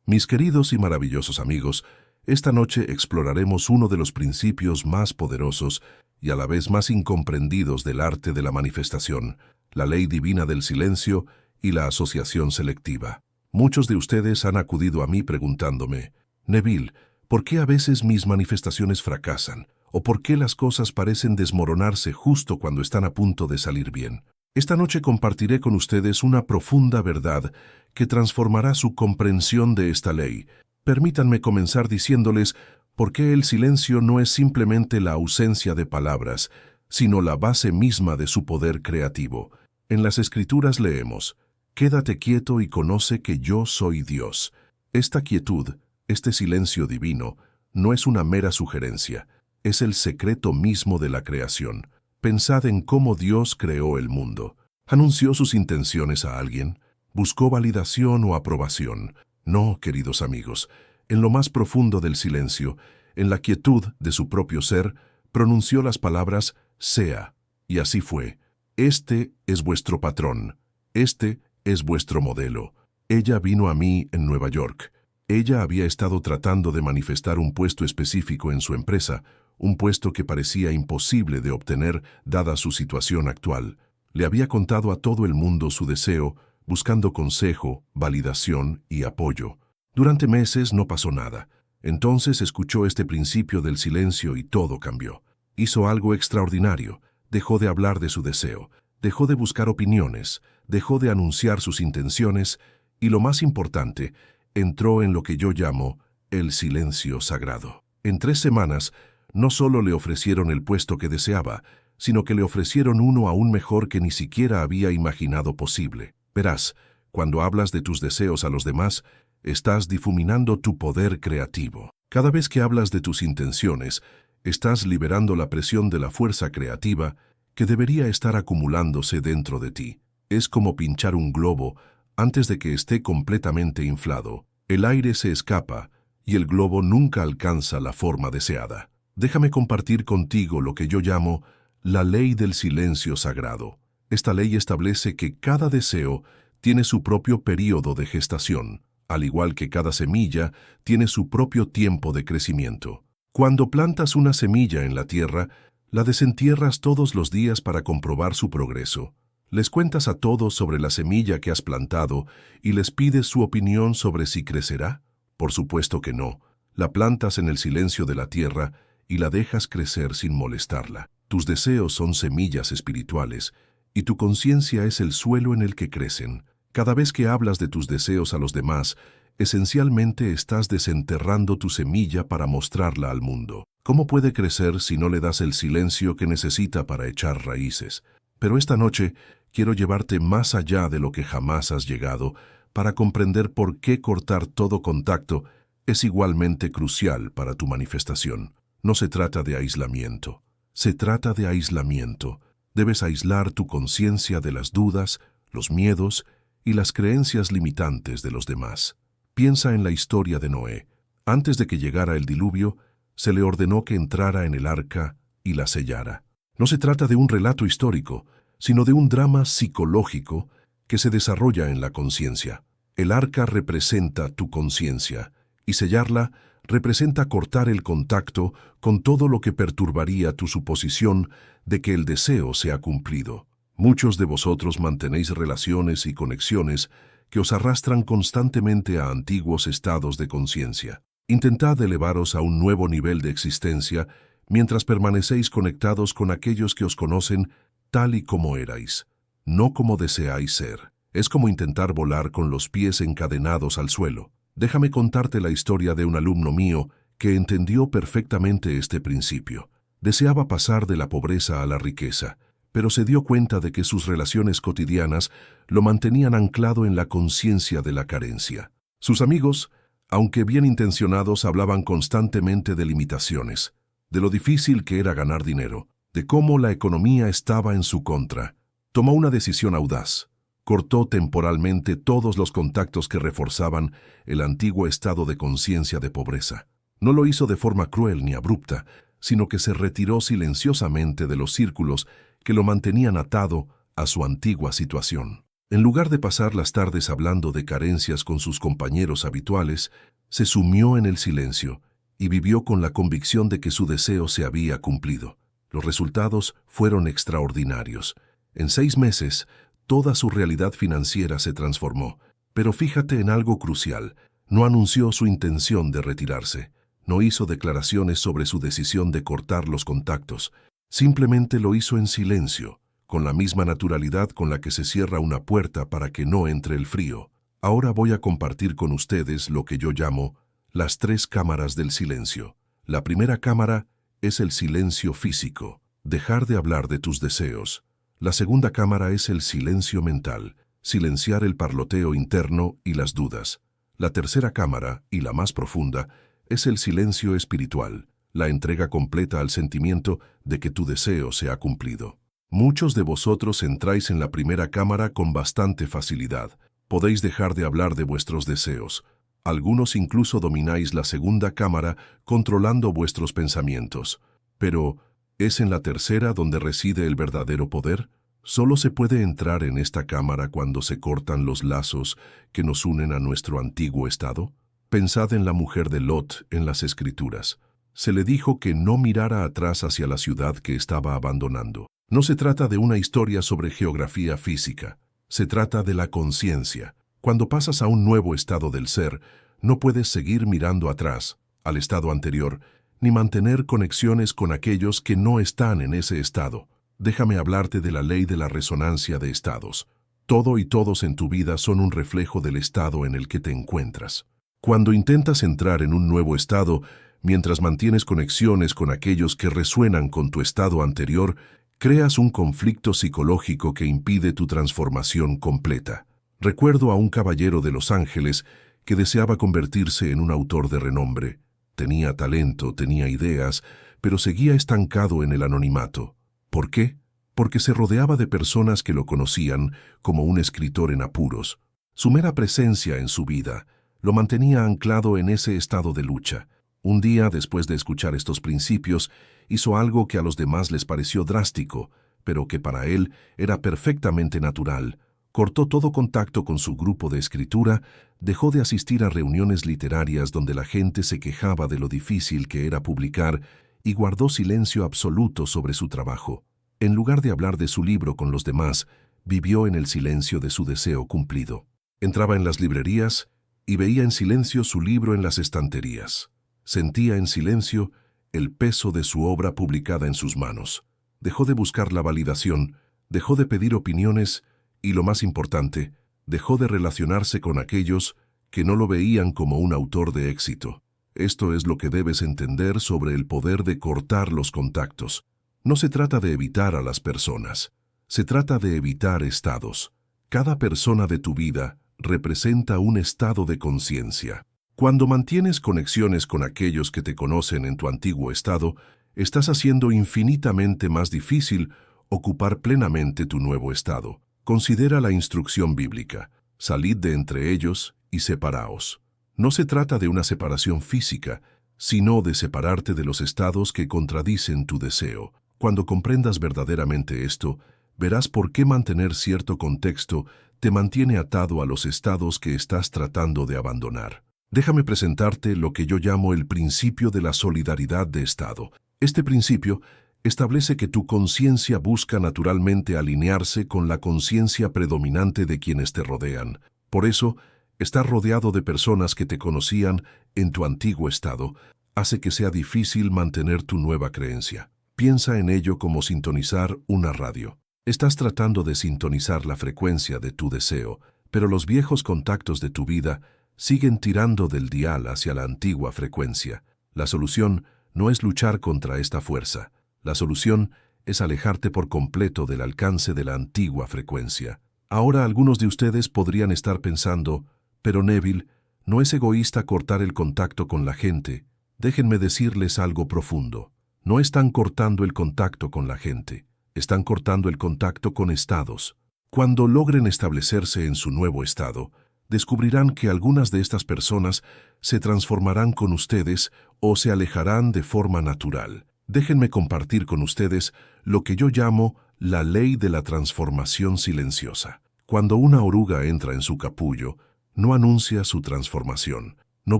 Mis queridos y maravillosos amigos, esta noche exploraremos uno de los principios más poderosos y a la vez más incomprendidos del arte de la manifestación, la ley divina del silencio y la asociación selectiva. Muchos de ustedes han acudido a mí preguntándome, Neville, ¿por qué a veces mis manifestaciones fracasan? ¿O por qué las cosas parecen desmoronarse justo cuando están a punto de salir bien? Esta noche compartiré con ustedes una profunda verdad que transformará su comprensión de esta ley. Permítanme comenzar diciéndoles por qué el silencio no es simplemente la ausencia de palabras, sino la base misma de su poder creativo. En las Escrituras leemos, «Quédate quieto y conoce que yo soy Dios». Esta quietud, este silencio divino, no es una mera sugerencia, es el secreto mismo de la creación. Pensad en cómo Dios creó el mundo. ¿Anunció sus intenciones a alguien? ¿Buscó validación o aprobación? No, queridos amigos. En lo más profundo del silencio, en la quietud de su propio ser, pronunció las palabras «sea», y así fue. Este es vuestro patrón. Este es vuestro modelo. Ella vino a mí en Nueva York. Ella había estado tratando de manifestar un puesto específico en su empresa, un puesto que parecía imposible de obtener dada su situación actual. Le había contado a todo el mundo su deseo, buscando consejo, validación y apoyo. Durante meses no pasó nada. Entonces escuchó este principio del silencio y todo cambió. Hizo algo extraordinario. Dejó de hablar de su deseo, dejó de buscar opiniones, dejó de anunciar sus intenciones y, lo más importante, entró en lo que yo llamo el silencio sagrado. En 3 semanas, no solo le ofrecieron el puesto que deseaba, sino que le ofrecieron uno aún mejor que ni siquiera había imaginado posible. Verás, cuando hablas de tus deseos a los demás, estás difuminando tu poder creativo. Cada vez que hablas de tus intenciones, estás liberando la presión de la fuerza creativa que debería estar acumulándose dentro de ti. Es como pinchar un globo antes de que esté completamente inflado. El aire se escapa y el globo nunca alcanza la forma deseada. Déjame compartir contigo lo que yo llamo la ley del silencio sagrado. Esta ley establece que cada deseo tiene su propio período de gestación, al igual que cada semilla tiene su propio tiempo de crecimiento. Cuando plantas una semilla en la tierra, la desentierras todos los días para comprobar su progreso. Les cuentas a todos sobre la semilla que has plantado y les pides su opinión sobre si crecerá. Por supuesto que no. La plantas en el silencio de la tierra y la dejas crecer sin molestarla. Tus deseos son semillas espirituales y tu conciencia es el suelo en el que crecen. Cada vez que hablas de tus deseos a los demás, esencialmente estás desenterrando tu semilla para mostrarla al mundo. ¿Cómo puede crecer si no le das el silencio que necesita para echar raíces? Pero esta noche quiero llevarte más allá de lo que jamás has llegado para comprender por qué cortar todo contacto es igualmente crucial para tu manifestación. No se trata de aislamiento. Se trata de aislamiento. Debes aislar tu conciencia de las dudas, los miedos y las creencias limitantes de los demás. Piensa en la historia de Noé. Antes de que llegara el diluvio, se le ordenó que entrara en el arca y la sellara. No se trata de un relato histórico, sino de un drama psicológico que se desarrolla en la conciencia. El arca representa tu conciencia, y sellarla representa cortar el contacto con todo lo que perturbaría tu suposición de que el deseo se ha cumplido. Muchos de vosotros mantenéis relaciones y conexiones que os arrastran constantemente a antiguos estados de conciencia. Intentad elevaros a un nuevo nivel de existencia mientras permanecéis conectados con aquellos que os conocen tal y como erais, no como deseáis ser. Es como intentar volar con los pies encadenados al suelo. Déjame contarte la historia de un alumno mío que entendió perfectamente este principio. Deseaba pasar de la pobreza a la riqueza, pero se dio cuenta de que sus relaciones cotidianas lo mantenían anclado en la conciencia de la carencia. Sus amigos, aunque bien intencionados, hablaban constantemente de limitaciones, de lo difícil que era ganar dinero, de cómo la economía estaba en su contra. Tomó una decisión audaz. Cortó temporalmente todos los contactos que reforzaban el antiguo estado de conciencia de pobreza. No lo hizo de forma cruel ni abrupta, sino que se retiró silenciosamente de los círculos que lo mantenían atado a su antigua situación. En lugar de pasar las tardes hablando de carencias con sus compañeros habituales, se sumió en el silencio y vivió con la convicción de que su deseo se había cumplido. Los resultados fueron extraordinarios. En 6 meses, toda su realidad financiera se transformó. Pero fíjate en algo crucial. No anunció su intención de retirarse. No hizo declaraciones sobre su decisión de cortar los contactos. Simplemente lo hizo en silencio, con la misma naturalidad con la que se cierra una puerta para que no entre el frío. Ahora voy a compartir con ustedes lo que yo llamo las 3 cámaras del silencio. La primera cámara es el silencio físico, dejar de hablar de tus deseos. La segunda cámara es el silencio mental, silenciar el parloteo interno y las dudas. La tercera cámara, y la más profunda, es el silencio espiritual, la entrega completa al sentimiento de que tu deseo se ha cumplido. Muchos de vosotros entráis en la primera cámara con bastante facilidad. Podéis dejar de hablar de vuestros deseos. Algunos incluso domináis la segunda cámara controlando vuestros pensamientos. Pero, ¿es en la tercera donde reside el verdadero poder? Solo se puede entrar en esta cámara cuando se cortan los lazos que nos unen a nuestro antiguo estado. Pensad en la mujer de Lot en las Escrituras. Se le dijo que no mirara atrás hacia la ciudad que estaba abandonando. No se trata de una historia sobre geografía física. Se trata de la conciencia. Cuando pasas a un nuevo estado del ser, no puedes seguir mirando atrás, al estado anterior, ni mantener conexiones con aquellos que no están en ese estado. Déjame hablarte de la ley de la resonancia de estados. Todo y todos en tu vida son un reflejo del estado en el que te encuentras. Cuando intentas entrar en un nuevo estado, mientras mantienes conexiones con aquellos que resuenan con tu estado anterior, creas un conflicto psicológico que impide tu transformación completa. Recuerdo a un caballero de Los Ángeles que deseaba convertirse en un autor de renombre. Tenía talento, tenía ideas, pero seguía estancado en el anonimato. ¿Por qué? Porque se rodeaba de personas que lo conocían como un escritor en apuros. Su mera presencia en su vida lo mantenía anclado en ese estado de lucha. Un día, después de escuchar estos principios, hizo algo que a los demás les pareció drástico, pero que para él era perfectamente natural. Cortó todo contacto con su grupo de escritura, dejó de asistir a reuniones literarias donde la gente se quejaba de lo difícil que era publicar y guardó silencio absoluto sobre su trabajo. En lugar de hablar de su libro con los demás, vivió en el silencio de su deseo cumplido. Entraba en las librerías y veía en silencio su libro en las estanterías. Sentía en silencio el peso de su obra publicada en sus manos. Dejó de buscar la validación, dejó de pedir opiniones y, lo más importante, dejó de relacionarse con aquellos que no lo veían como un autor de éxito. Esto es lo que debes entender sobre el poder de cortar los contactos. No se trata de evitar a las personas, se trata de evitar estados. Cada persona de tu vida representa un estado de conciencia. Cuando mantienes conexiones con aquellos que te conocen en tu antiguo estado, estás haciendo infinitamente más difícil ocupar plenamente tu nuevo estado. Considera la instrucción bíblica: salid de entre ellos y separaos. No se trata de una separación física, sino de separarte de los estados que contradicen tu deseo. Cuando comprendas verdaderamente esto, verás por qué mantener cierto contexto te mantiene atado a los estados que estás tratando de abandonar. Déjame presentarte lo que yo llamo el principio de la solidaridad de estado. Este principio establece que tu conciencia busca naturalmente alinearse con la conciencia predominante de quienes te rodean. Por eso, estar rodeado de personas que te conocían en tu antiguo estado hace que sea difícil mantener tu nueva creencia. Piensa en ello como sintonizar una radio. Estás tratando de sintonizar la frecuencia de tu deseo, pero los viejos contactos de tu vida siguen tirando del dial hacia la antigua frecuencia. La solución no es luchar contra esta fuerza. La solución es alejarte por completo del alcance de la antigua frecuencia. Ahora algunos de ustedes podrían estar pensando: pero Neville, ¿no es egoísta cortar el contacto con la gente? Déjenme decirles algo profundo. No están cortando el contacto con la gente, están cortando el contacto con estados. Cuando logren establecerse en su nuevo estado, descubrirán que algunas de estas personas se transformarán con ustedes o se alejarán de forma natural. Déjenme compartir con ustedes lo que yo llamo la ley de la transformación silenciosa. Cuando una oruga entra en su capullo, no anuncia su transformación, no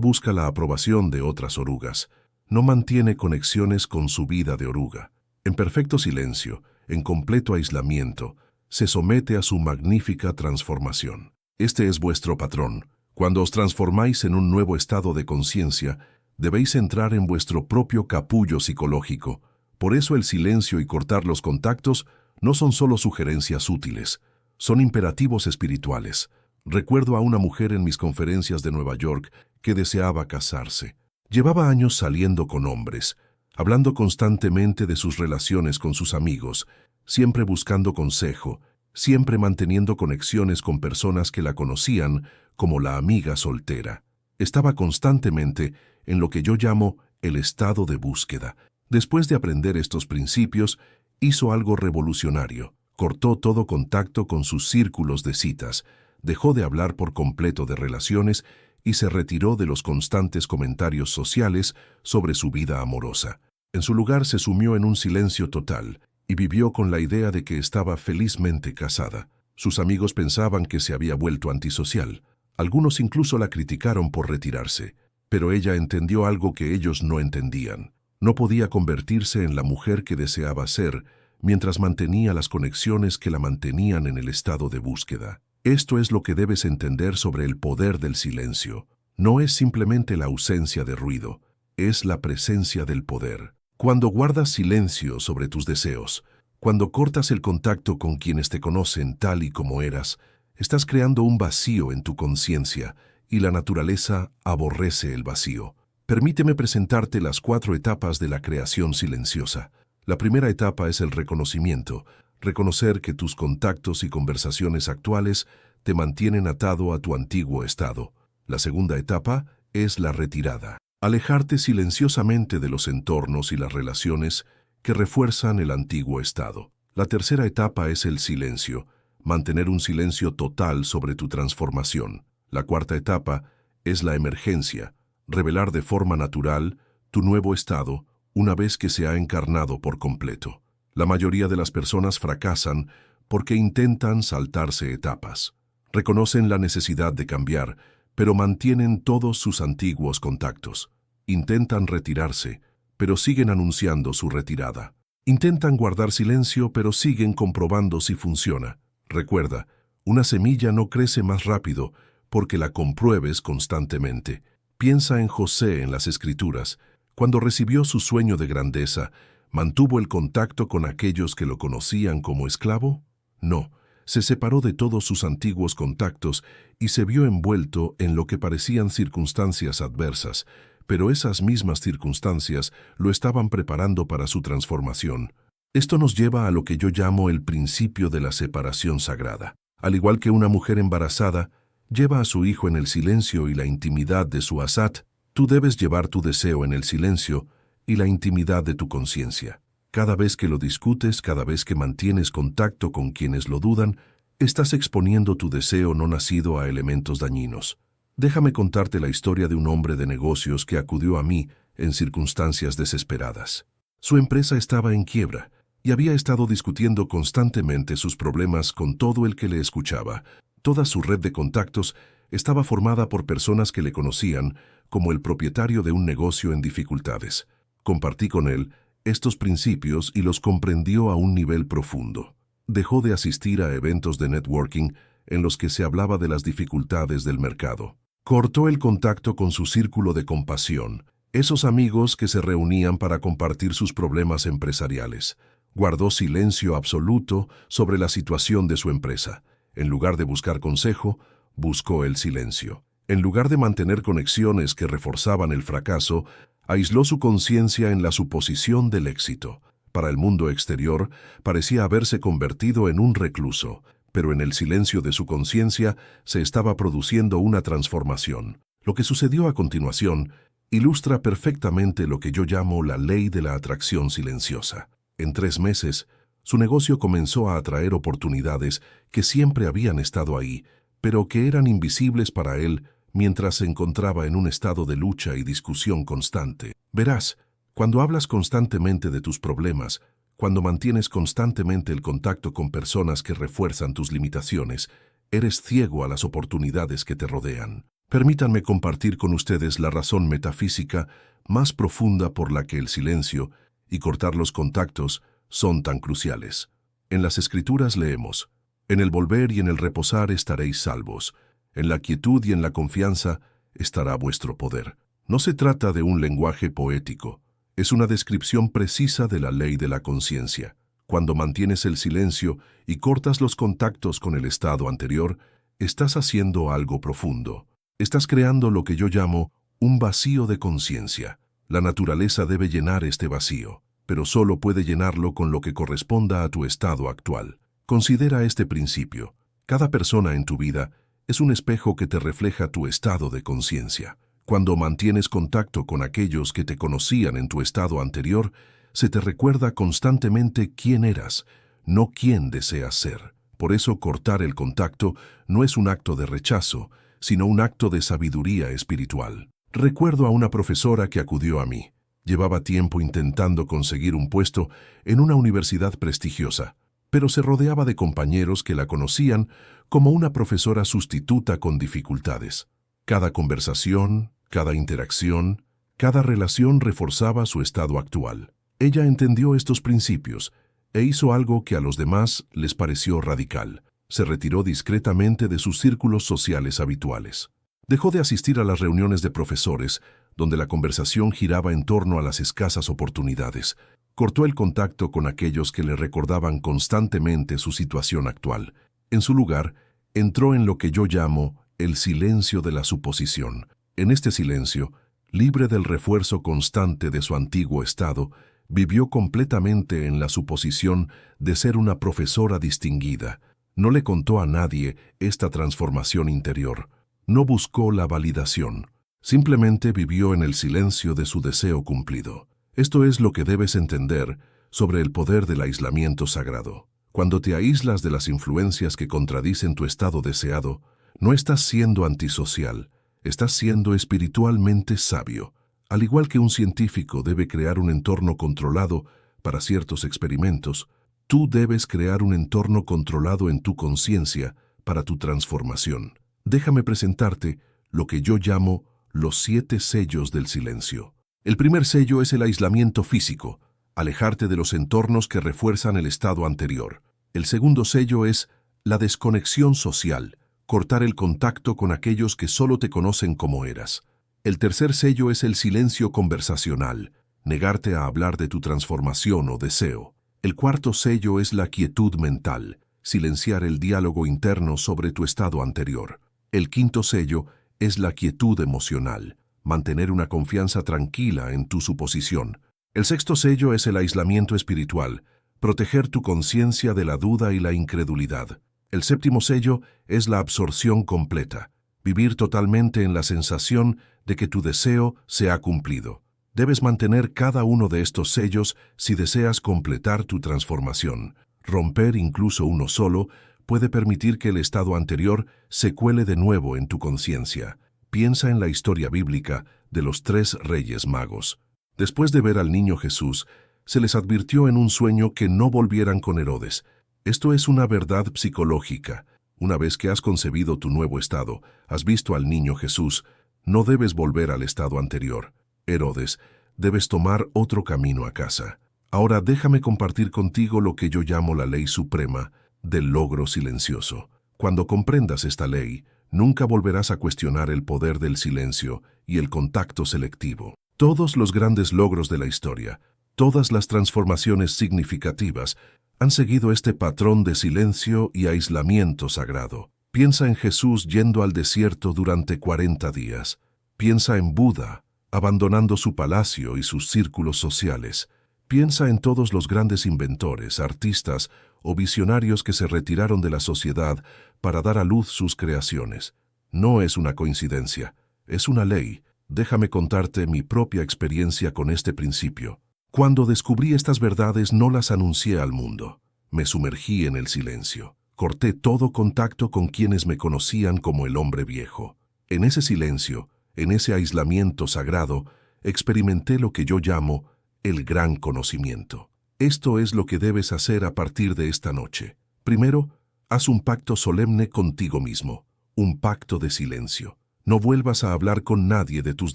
busca la aprobación de otras orugas, no mantiene conexiones con su vida de oruga. En perfecto silencio, en completo aislamiento, se somete a su magnífica transformación. Este es vuestro patrón. Cuando os transformáis en un nuevo estado de conciencia, debéis entrar en vuestro propio capullo psicológico. Por eso el silencio y cortar los contactos no son solo sugerencias útiles, son imperativos espirituales. Recuerdo a una mujer en mis conferencias de Nueva York que deseaba casarse. Llevaba años saliendo con hombres, hablando constantemente de sus relaciones con sus amigos, siempre buscando consejo, siempre manteniendo conexiones con personas que la conocían como la amiga soltera. Estaba constantemente en lo que yo llamo el estado de búsqueda. Después de aprender estos principios, hizo algo revolucionario. Cortó todo contacto con sus círculos de citas, dejó de hablar por completo de relaciones y se retiró de los constantes comentarios sociales sobre su vida amorosa. En su lugar se sumió en un silencio total y vivió con la idea de que estaba felizmente casada. Sus amigos pensaban que se había vuelto antisocial. Algunos incluso la criticaron por retirarse, pero ella entendió algo que ellos no entendían. No podía convertirse en la mujer que deseaba ser mientras mantenía las conexiones que la mantenían en el estado de búsqueda. Esto es lo que debes entender sobre el poder del silencio. No es simplemente la ausencia de ruido, es la presencia del poder. Cuando guardas silencio sobre tus deseos, cuando cortas el contacto con quienes te conocen tal y como eras, estás creando un vacío en tu conciencia y la naturaleza aborrece el vacío. Permíteme presentarte las 4 etapas de la creación silenciosa. La primera etapa es el reconocimiento, reconocer que tus contactos y conversaciones actuales te mantienen atado a tu antiguo estado. La segunda etapa es la retirada, alejarte silenciosamente de los entornos y las relaciones que refuerzan el antiguo estado. La tercera etapa es el silencio, mantener un silencio total sobre tu transformación. La cuarta etapa es la emergencia, revelar de forma natural tu nuevo estado una vez que se ha encarnado por completo. La mayoría de las personas fracasan porque intentan saltarse etapas. Reconocen la necesidad de cambiar, pero mantienen todos sus antiguos contactos. Intentan retirarse, pero siguen anunciando su retirada. Intentan guardar silencio, pero siguen comprobando si funciona. Recuerda, una semilla no crece más rápido porque la compruebes constantemente. Piensa en José en las Escrituras. Cuando recibió su sueño de grandeza, ¿mantuvo el contacto con aquellos que lo conocían como esclavo? No, se separó de todos sus antiguos contactos y se vio envuelto en lo que parecían circunstancias adversas, pero esas mismas circunstancias lo estaban preparando para su transformación. Esto nos lleva a lo que yo llamo el principio de la separación sagrada. Al igual que una mujer embarazada lleva a su hijo en el silencio y la intimidad de su asat, tú debes llevar tu deseo en el silencio y la intimidad de tu conciencia. Cada vez que lo discutes, cada vez que mantienes contacto con quienes lo dudan, estás exponiendo tu deseo no nacido a elementos dañinos. Déjame contarte la historia de un hombre de negocios que acudió a mí en circunstancias desesperadas. Su empresa estaba en quiebra y había estado discutiendo constantemente sus problemas con todo el que le escuchaba. Toda su red de contactos estaba formada por personas que le conocían como el propietario de un negocio en dificultades. Compartí con él estos principios y los comprendió a un nivel profundo. Dejó de asistir a eventos de networking en los que se hablaba de las dificultades del mercado. Cortó el contacto con su círculo de compasión, esos amigos que se reunían para compartir sus problemas empresariales. Guardó silencio absoluto sobre la situación de su empresa. En lugar de buscar consejo, buscó el silencio. En lugar de mantener conexiones que reforzaban el fracaso, aisló su conciencia en la suposición del éxito. Para el mundo exterior, parecía haberse convertido en un recluso, pero en el silencio de su conciencia se estaba produciendo una transformación. Lo que sucedió a continuación ilustra perfectamente lo que yo llamo la ley de la atracción silenciosa. En 3 meses, su negocio comenzó a atraer oportunidades que siempre habían estado ahí, pero que eran invisibles para él mientras se encontraba en un estado de lucha y discusión constante. Verás, cuando hablas constantemente de tus problemas, cuando mantienes constantemente el contacto con personas que refuerzan tus limitaciones, Eres ciego a las oportunidades que te rodean. Permítanme compartir con ustedes la razón metafísica más profunda por la que el silencio y cortar los contactos son tan cruciales. En las Escrituras leemos: en el volver y en el reposar estaréis salvos. En la quietud y en la confianza estará vuestro poder. No se trata de un lenguaje poético. Es una descripción precisa de la ley de la conciencia. Cuando mantienes el silencio y cortas los contactos con el estado anterior, estás haciendo algo profundo. Estás creando lo que yo llamo un vacío de conciencia. La naturaleza debe llenar este vacío, pero solo puede llenarlo con lo que corresponda a tu estado actual. Considera este principio. Cada persona en tu vida es un espejo que te refleja tu estado de conciencia. Cuando mantienes contacto con aquellos que te conocían en tu estado anterior, se te recuerda constantemente quién eras, no quién deseas ser. Por eso cortar el contacto no es un acto de rechazo, sino un acto de sabiduría espiritual. Recuerdo a una profesora que acudió a mí. Llevaba tiempo intentando conseguir un puesto en una universidad prestigiosa, pero se rodeaba de compañeros que la conocían como una profesora sustituta con dificultades. Cada conversación, cada interacción, cada relación reforzaba su estado actual. Ella entendió estos principios e hizo algo que a los demás les pareció radical. Se retiró discretamente de sus círculos sociales habituales. Dejó de asistir a las reuniones de profesores, donde la conversación giraba en torno a las escasas oportunidades. Cortó el contacto con aquellos que le recordaban constantemente su situación actual. En su lugar, entró en lo que yo llamo el silencio de la suposición. En este silencio, libre del refuerzo constante de su antiguo estado, vivió completamente en la suposición de ser una profesora distinguida. No le contó a nadie esta transformación interior. No buscó la validación. Simplemente vivió en el silencio de su deseo cumplido. Esto es lo que debes entender sobre el poder del aislamiento sagrado. Cuando te aíslas de las influencias que contradicen tu estado deseado, no estás siendo antisocial, estás siendo espiritualmente sabio. Al igual que un científico debe crear un entorno controlado para ciertos experimentos, tú debes crear un entorno controlado en tu conciencia para tu transformación. Déjame presentarte lo que yo llamo los 7 sellos del silencio. El primer sello es el aislamiento físico, alejarte de los entornos que refuerzan el estado anterior. El segundo sello es la desconexión social, cortar el contacto con aquellos que solo te conocen como eras. El tercer sello es el silencio conversacional, negarte a hablar de tu transformación o deseo. El cuarto sello es la quietud mental, silenciar el diálogo interno sobre tu estado anterior. El quinto sello es la quietud emocional, mantener una confianza tranquila en tu suposición. El sexto sello es el aislamiento espiritual, proteger tu conciencia de la duda y la incredulidad. El séptimo sello es la absorción completa, vivir totalmente en la sensación de que tu deseo se ha cumplido. Debes mantener cada uno de estos sellos si deseas completar tu transformación. Romper incluso uno solo puede permitir que el estado anterior se cuele de nuevo en tu conciencia. Piensa en la historia bíblica de los 3 reyes magos. Después de ver al niño Jesús, se les advirtió en un sueño que no volvieran con Herodes. Esto es una verdad psicológica. Una vez que has concebido tu nuevo estado, has visto al niño Jesús, no debes volver al estado anterior. Herodes, debes tomar otro camino a casa. Ahora déjame compartir contigo lo que yo llamo la ley suprema del logro silencioso. Cuando comprendas esta ley, nunca volverás a cuestionar el poder del silencio y el contacto selectivo. Todos los grandes logros de la historia, todas las transformaciones significativas, han seguido este patrón de silencio y aislamiento sagrado. Piensa en Jesús yendo al desierto durante 40 días. Piensa en Buda, abandonando su palacio y sus círculos sociales. Piensa en todos los grandes inventores, artistas o visionarios que se retiraron de la sociedad para dar a luz sus creaciones. No es una coincidencia, es una ley. Déjame contarte mi propia experiencia con este principio. Cuando descubrí estas verdades no las anuncié al mundo. Me sumergí en el silencio. Corté todo contacto con quienes me conocían como el hombre viejo. En ese silencio, en ese aislamiento sagrado, experimenté lo que yo llamo el gran conocimiento. Esto es lo que debes hacer a partir de esta noche. Primero, Haz un pacto solemne contigo mismo, un pacto de silencio. No vuelvas a hablar con nadie de tus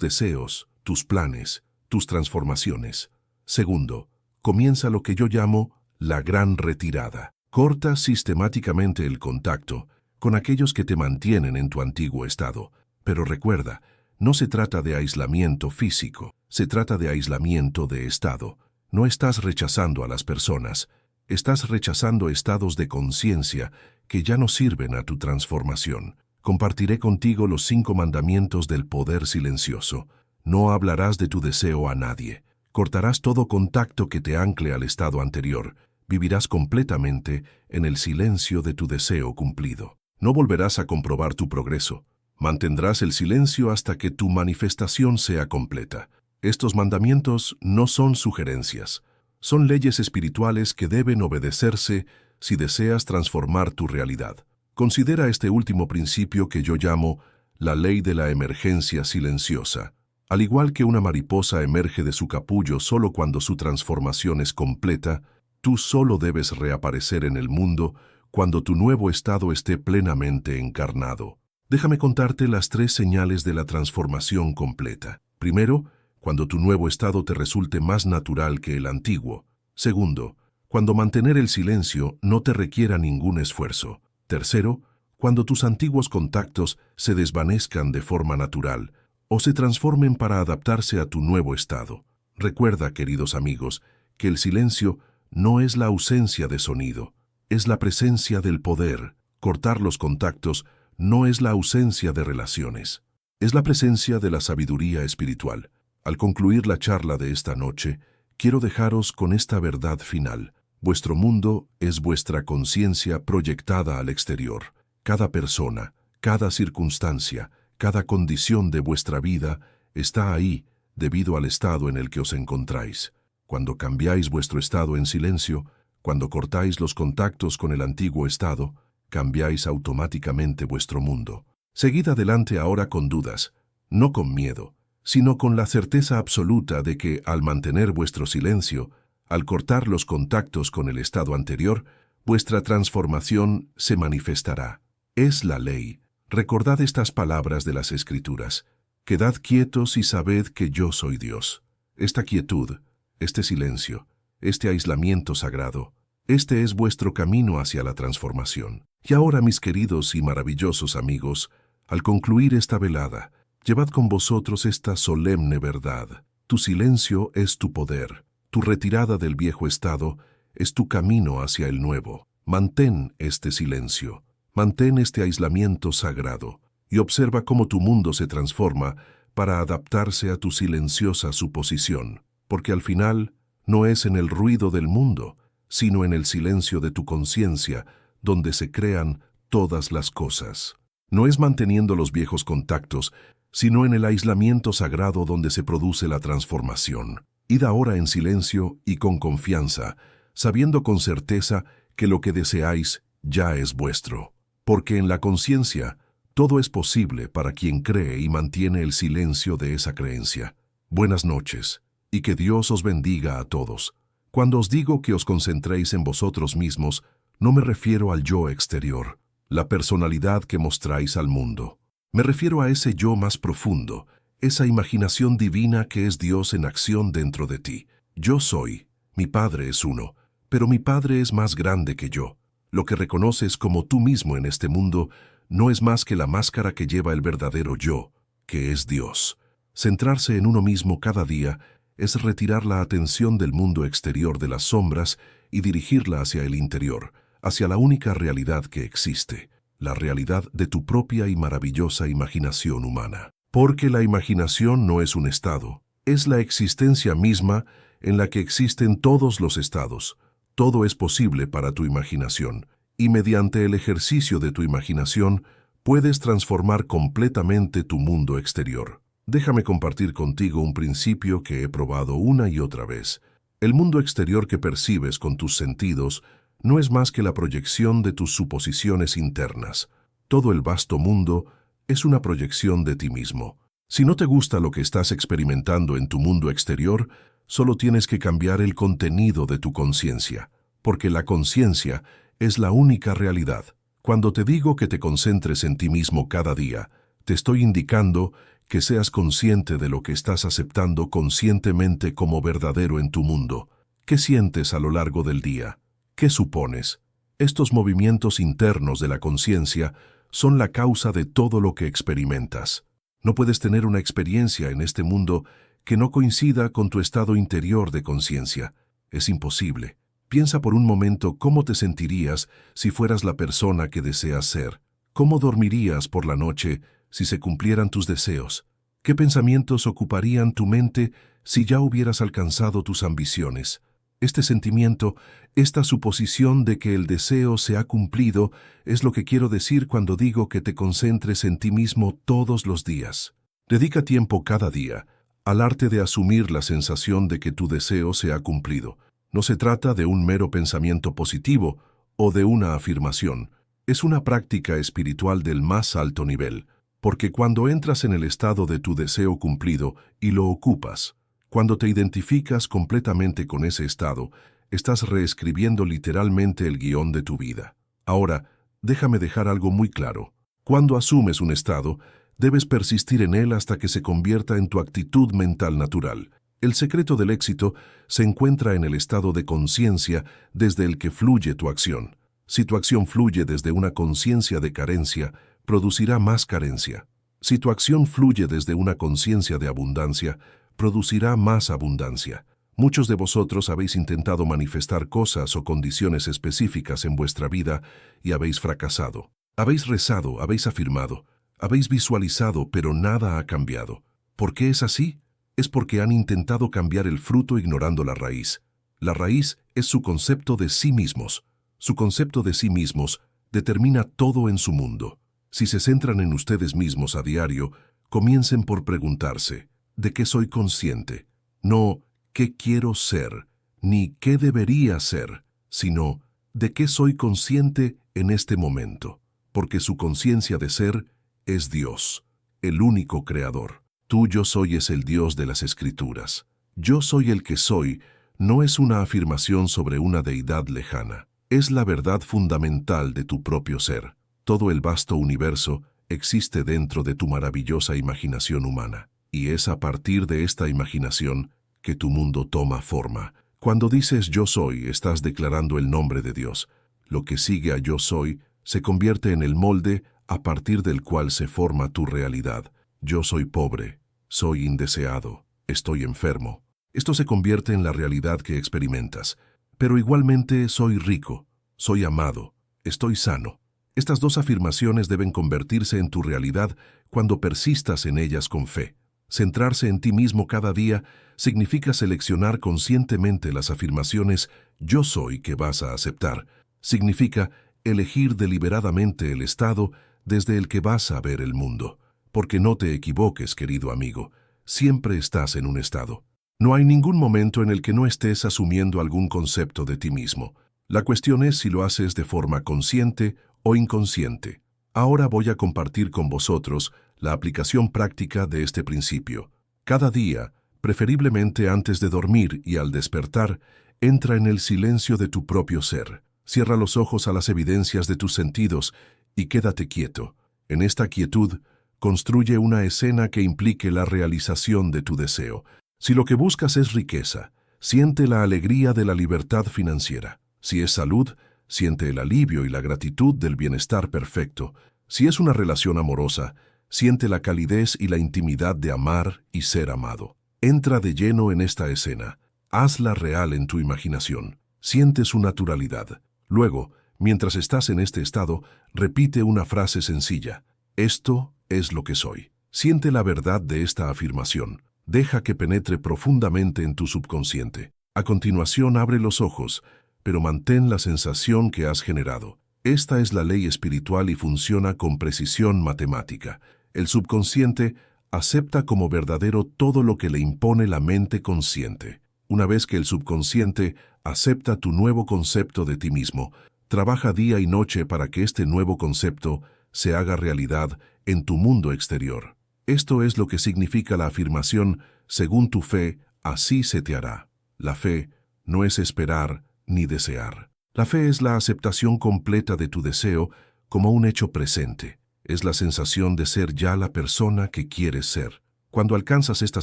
deseos, tus planes, tus transformaciones. Segundo, comienza lo que yo llamo la gran retirada. Corta sistemáticamente el contacto con aquellos que te mantienen en tu antiguo estado. Pero recuerda, no se trata de aislamiento físico, se trata de aislamiento de estado. No estás rechazando a las personas, estás rechazando estados de conciencia que ya no sirven a tu transformación. Compartiré contigo los 5 mandamientos del poder silencioso. No hablarás de tu deseo a nadie. Cortarás todo contacto que te ancle al estado anterior. Vivirás completamente en el silencio de tu deseo cumplido. No volverás a comprobar tu progreso. Mantendrás el silencio hasta que tu manifestación sea completa. Estos mandamientos no son sugerencias. Son leyes espirituales que deben obedecerse si deseas transformar tu realidad. Considera este último principio que yo llamo la ley de la emergencia silenciosa. Al igual que una mariposa emerge de su capullo solo cuando su transformación es completa, tú solo debes reaparecer en el mundo cuando tu nuevo estado esté plenamente encarnado. Déjame contarte las 3 señales de la transformación completa. Primero, cuando tu nuevo estado te resulte más natural que el antiguo. Segundo, cuando mantener el silencio no te requiera ningún esfuerzo. Tercero, cuando tus antiguos contactos se desvanezcan de forma natural o se transformen para adaptarse a tu nuevo estado. Recuerda, queridos amigos, que el silencio no es la ausencia de sonido, es la presencia del poder. Cortar los contactos no es la ausencia de relaciones, es la presencia de la sabiduría espiritual. Al concluir la charla de esta noche, quiero dejaros con esta verdad final. Vuestro mundo es vuestra conciencia proyectada al exterior. Cada persona, cada circunstancia, cada condición de vuestra vida está ahí debido al estado en el que os encontráis. Cuando cambiáis vuestro estado en silencio, cuando cortáis los contactos con el antiguo estado, cambiáis automáticamente vuestro mundo. Seguid adelante ahora con dudas, no con miedo, sino con la certeza absoluta de que, al mantener vuestro silencio, al cortar los contactos con el estado anterior, vuestra transformación se manifestará. Es la ley. Recordad estas palabras de las Escrituras. Quedad quietos y sabed que yo soy Dios. Esta quietud, este silencio, este aislamiento sagrado, este es vuestro camino hacia la transformación. Y ahora, mis queridos y maravillosos amigos, al concluir esta velada, llevad con vosotros esta solemne verdad. Tu silencio es tu poder. Tu retirada del viejo estado es tu camino hacia el nuevo. Mantén este silencio. Mantén este aislamiento sagrado y observa cómo tu mundo se transforma para adaptarse a tu silenciosa suposición. Porque al final no es en el ruido del mundo, sino en el silencio de tu conciencia donde se crean todas las cosas. No es manteniendo los viejos contactos, sino en el aislamiento sagrado donde se produce la transformación. Id ahora en silencio y con confianza, sabiendo con certeza que lo que deseáis ya es vuestro. Porque en la conciencia todo es posible para quien cree y mantiene el silencio de esa creencia. Buenas noches, y que Dios os bendiga a todos. Cuando os digo que os concentréis en vosotros mismos, no me refiero al yo exterior, la personalidad que mostráis al mundo. Me refiero a ese yo más profundo, esa imaginación divina que es Dios en acción dentro de ti. Yo soy, mi Padre es uno, pero mi Padre es más grande que yo. Lo que reconoces como tú mismo en este mundo no es más que la máscara que lleva el verdadero yo, que es Dios. Centrarse en uno mismo cada día es retirar la atención del mundo exterior de las sombras y dirigirla hacia el interior, hacia la única realidad que existe, la realidad de tu propia y maravillosa imaginación humana. Porque la imaginación no es un estado, es la existencia misma en la que existen todos los estados. Todo es posible para tu imaginación, y mediante el ejercicio de tu imaginación puedes transformar completamente tu mundo exterior. Déjame compartir contigo un principio que he probado una y otra vez. El mundo exterior que percibes con tus sentidos no es más que la proyección de tus suposiciones internas. Todo el vasto mundo es una proyección de ti mismo. Si no te gusta lo que estás experimentando en tu mundo exterior, solo tienes que cambiar el contenido de tu conciencia, porque la conciencia es la única realidad. Cuando te digo que te concentres en ti mismo cada día, te estoy indicando que seas consciente de lo que estás aceptando conscientemente como verdadero en tu mundo. ¿Qué sientes a lo largo del día? ¿Qué supones? Estos movimientos internos de la conciencia son la causa de todo lo que experimentas. No puedes tener una experiencia en este mundo que no coincida con tu estado interior de conciencia. Es imposible. Piensa por un momento cómo te sentirías si fueras la persona que deseas ser. ¿Cómo dormirías por la noche si se cumplieran tus deseos? ¿Qué pensamientos ocuparían tu mente si ya hubieras alcanzado tus ambiciones? Este sentimiento, esta suposición de que el deseo se ha cumplido, es lo que quiero decir cuando digo que te concentres en ti mismo todos los días. Dedica tiempo cada día al arte de asumir la sensación de que tu deseo se ha cumplido. No se trata de un mero pensamiento positivo o de una afirmación. Es una práctica espiritual del más alto nivel, porque cuando entras en el estado de tu deseo cumplido y lo ocupas, cuando te identificas completamente con ese estado, estás reescribiendo literalmente el guión de tu vida. Ahora, déjame dejar algo muy claro. Cuando asumes un estado, debes persistir en él hasta que se convierta en tu actitud mental natural. El secreto del éxito se encuentra en el estado de conciencia desde el que fluye tu acción. Si tu acción fluye desde una conciencia de carencia, producirá más carencia. Si tu acción fluye desde una conciencia de abundancia, producirá más abundancia. Muchos de vosotros habéis intentado manifestar cosas o condiciones específicas en vuestra vida y habéis fracasado. Habéis rezado, habéis afirmado, habéis visualizado, pero nada ha cambiado. ¿Por qué es así? Es porque han intentado cambiar el fruto ignorando la raíz. La raíz es su concepto de sí mismos. Su concepto de sí mismos determina todo en su mundo. Si se centran en ustedes mismos a diario, comiencen por preguntarse, ¿de qué soy consciente? No, ¿qué quiero ser? Ni ¿qué debería ser? Sino, ¿de qué soy consciente en este momento? Porque su conciencia de ser es Dios, el único creador. Tú yo soy es el Dios de las Escrituras. Yo soy el que soy no es una afirmación sobre una deidad lejana. Es la verdad fundamental de tu propio ser. Todo el vasto universo existe dentro de tu maravillosa imaginación humana. Y es a partir de esta imaginación que tu mundo toma forma. Cuando dices yo soy, estás declarando el nombre de Dios. Lo que sigue a yo soy se convierte en el molde a partir del cual se forma tu realidad. Yo soy pobre, soy indeseado, estoy enfermo. Esto se convierte en la realidad que experimentas. Pero igualmente soy rico, soy amado, estoy sano. Estas dos afirmaciones deben convertirse en tu realidad cuando persistas en ellas con fe. Centrarse en ti mismo cada día significa seleccionar conscientemente las afirmaciones yo soy que vas a aceptar. Significa elegir deliberadamente el estado desde el que vas a ver el mundo. Porque no te equivoques, querido amigo, siempre estás en un estado. No hay ningún momento en el que no estés asumiendo algún concepto de ti mismo. La cuestión es si lo haces de forma consciente o inconsciente. Ahora voy a compartir con vosotros la aplicación práctica de este principio. Cada día, preferiblemente antes de dormir y al despertar, entra en el silencio de tu propio ser. Cierra los ojos a las evidencias de tus sentidos y quédate quieto. En esta quietud, construye una escena que implique la realización de tu deseo. Si lo que buscas es riqueza, siente la alegría de la libertad financiera. Si es salud, siente el alivio y la gratitud del bienestar perfecto. Si es una relación amorosa, siente la calidez y la intimidad de amar y ser amado. Entra de lleno en esta escena. Hazla real en tu imaginación. Siente su naturalidad. Luego, mientras estás en este estado, repite una frase sencilla. Esto es lo que soy. Siente la verdad de esta afirmación. Deja que penetre profundamente en tu subconsciente. A continuación, abre los ojos, pero mantén la sensación que has generado. Esta es la ley espiritual y funciona con precisión matemática. El subconsciente acepta como verdadero todo lo que le impone la mente consciente. Una vez que el subconsciente acepta tu nuevo concepto de ti mismo, trabaja día y noche para que este nuevo concepto se haga realidad en tu mundo exterior. Esto es lo que significa la afirmación, según tu fe, así se te hará. La fe no es esperar ni desear. La fe es la aceptación completa de tu deseo como un hecho presente. Es la sensación de ser ya la persona que quieres ser. Cuando alcanzas esta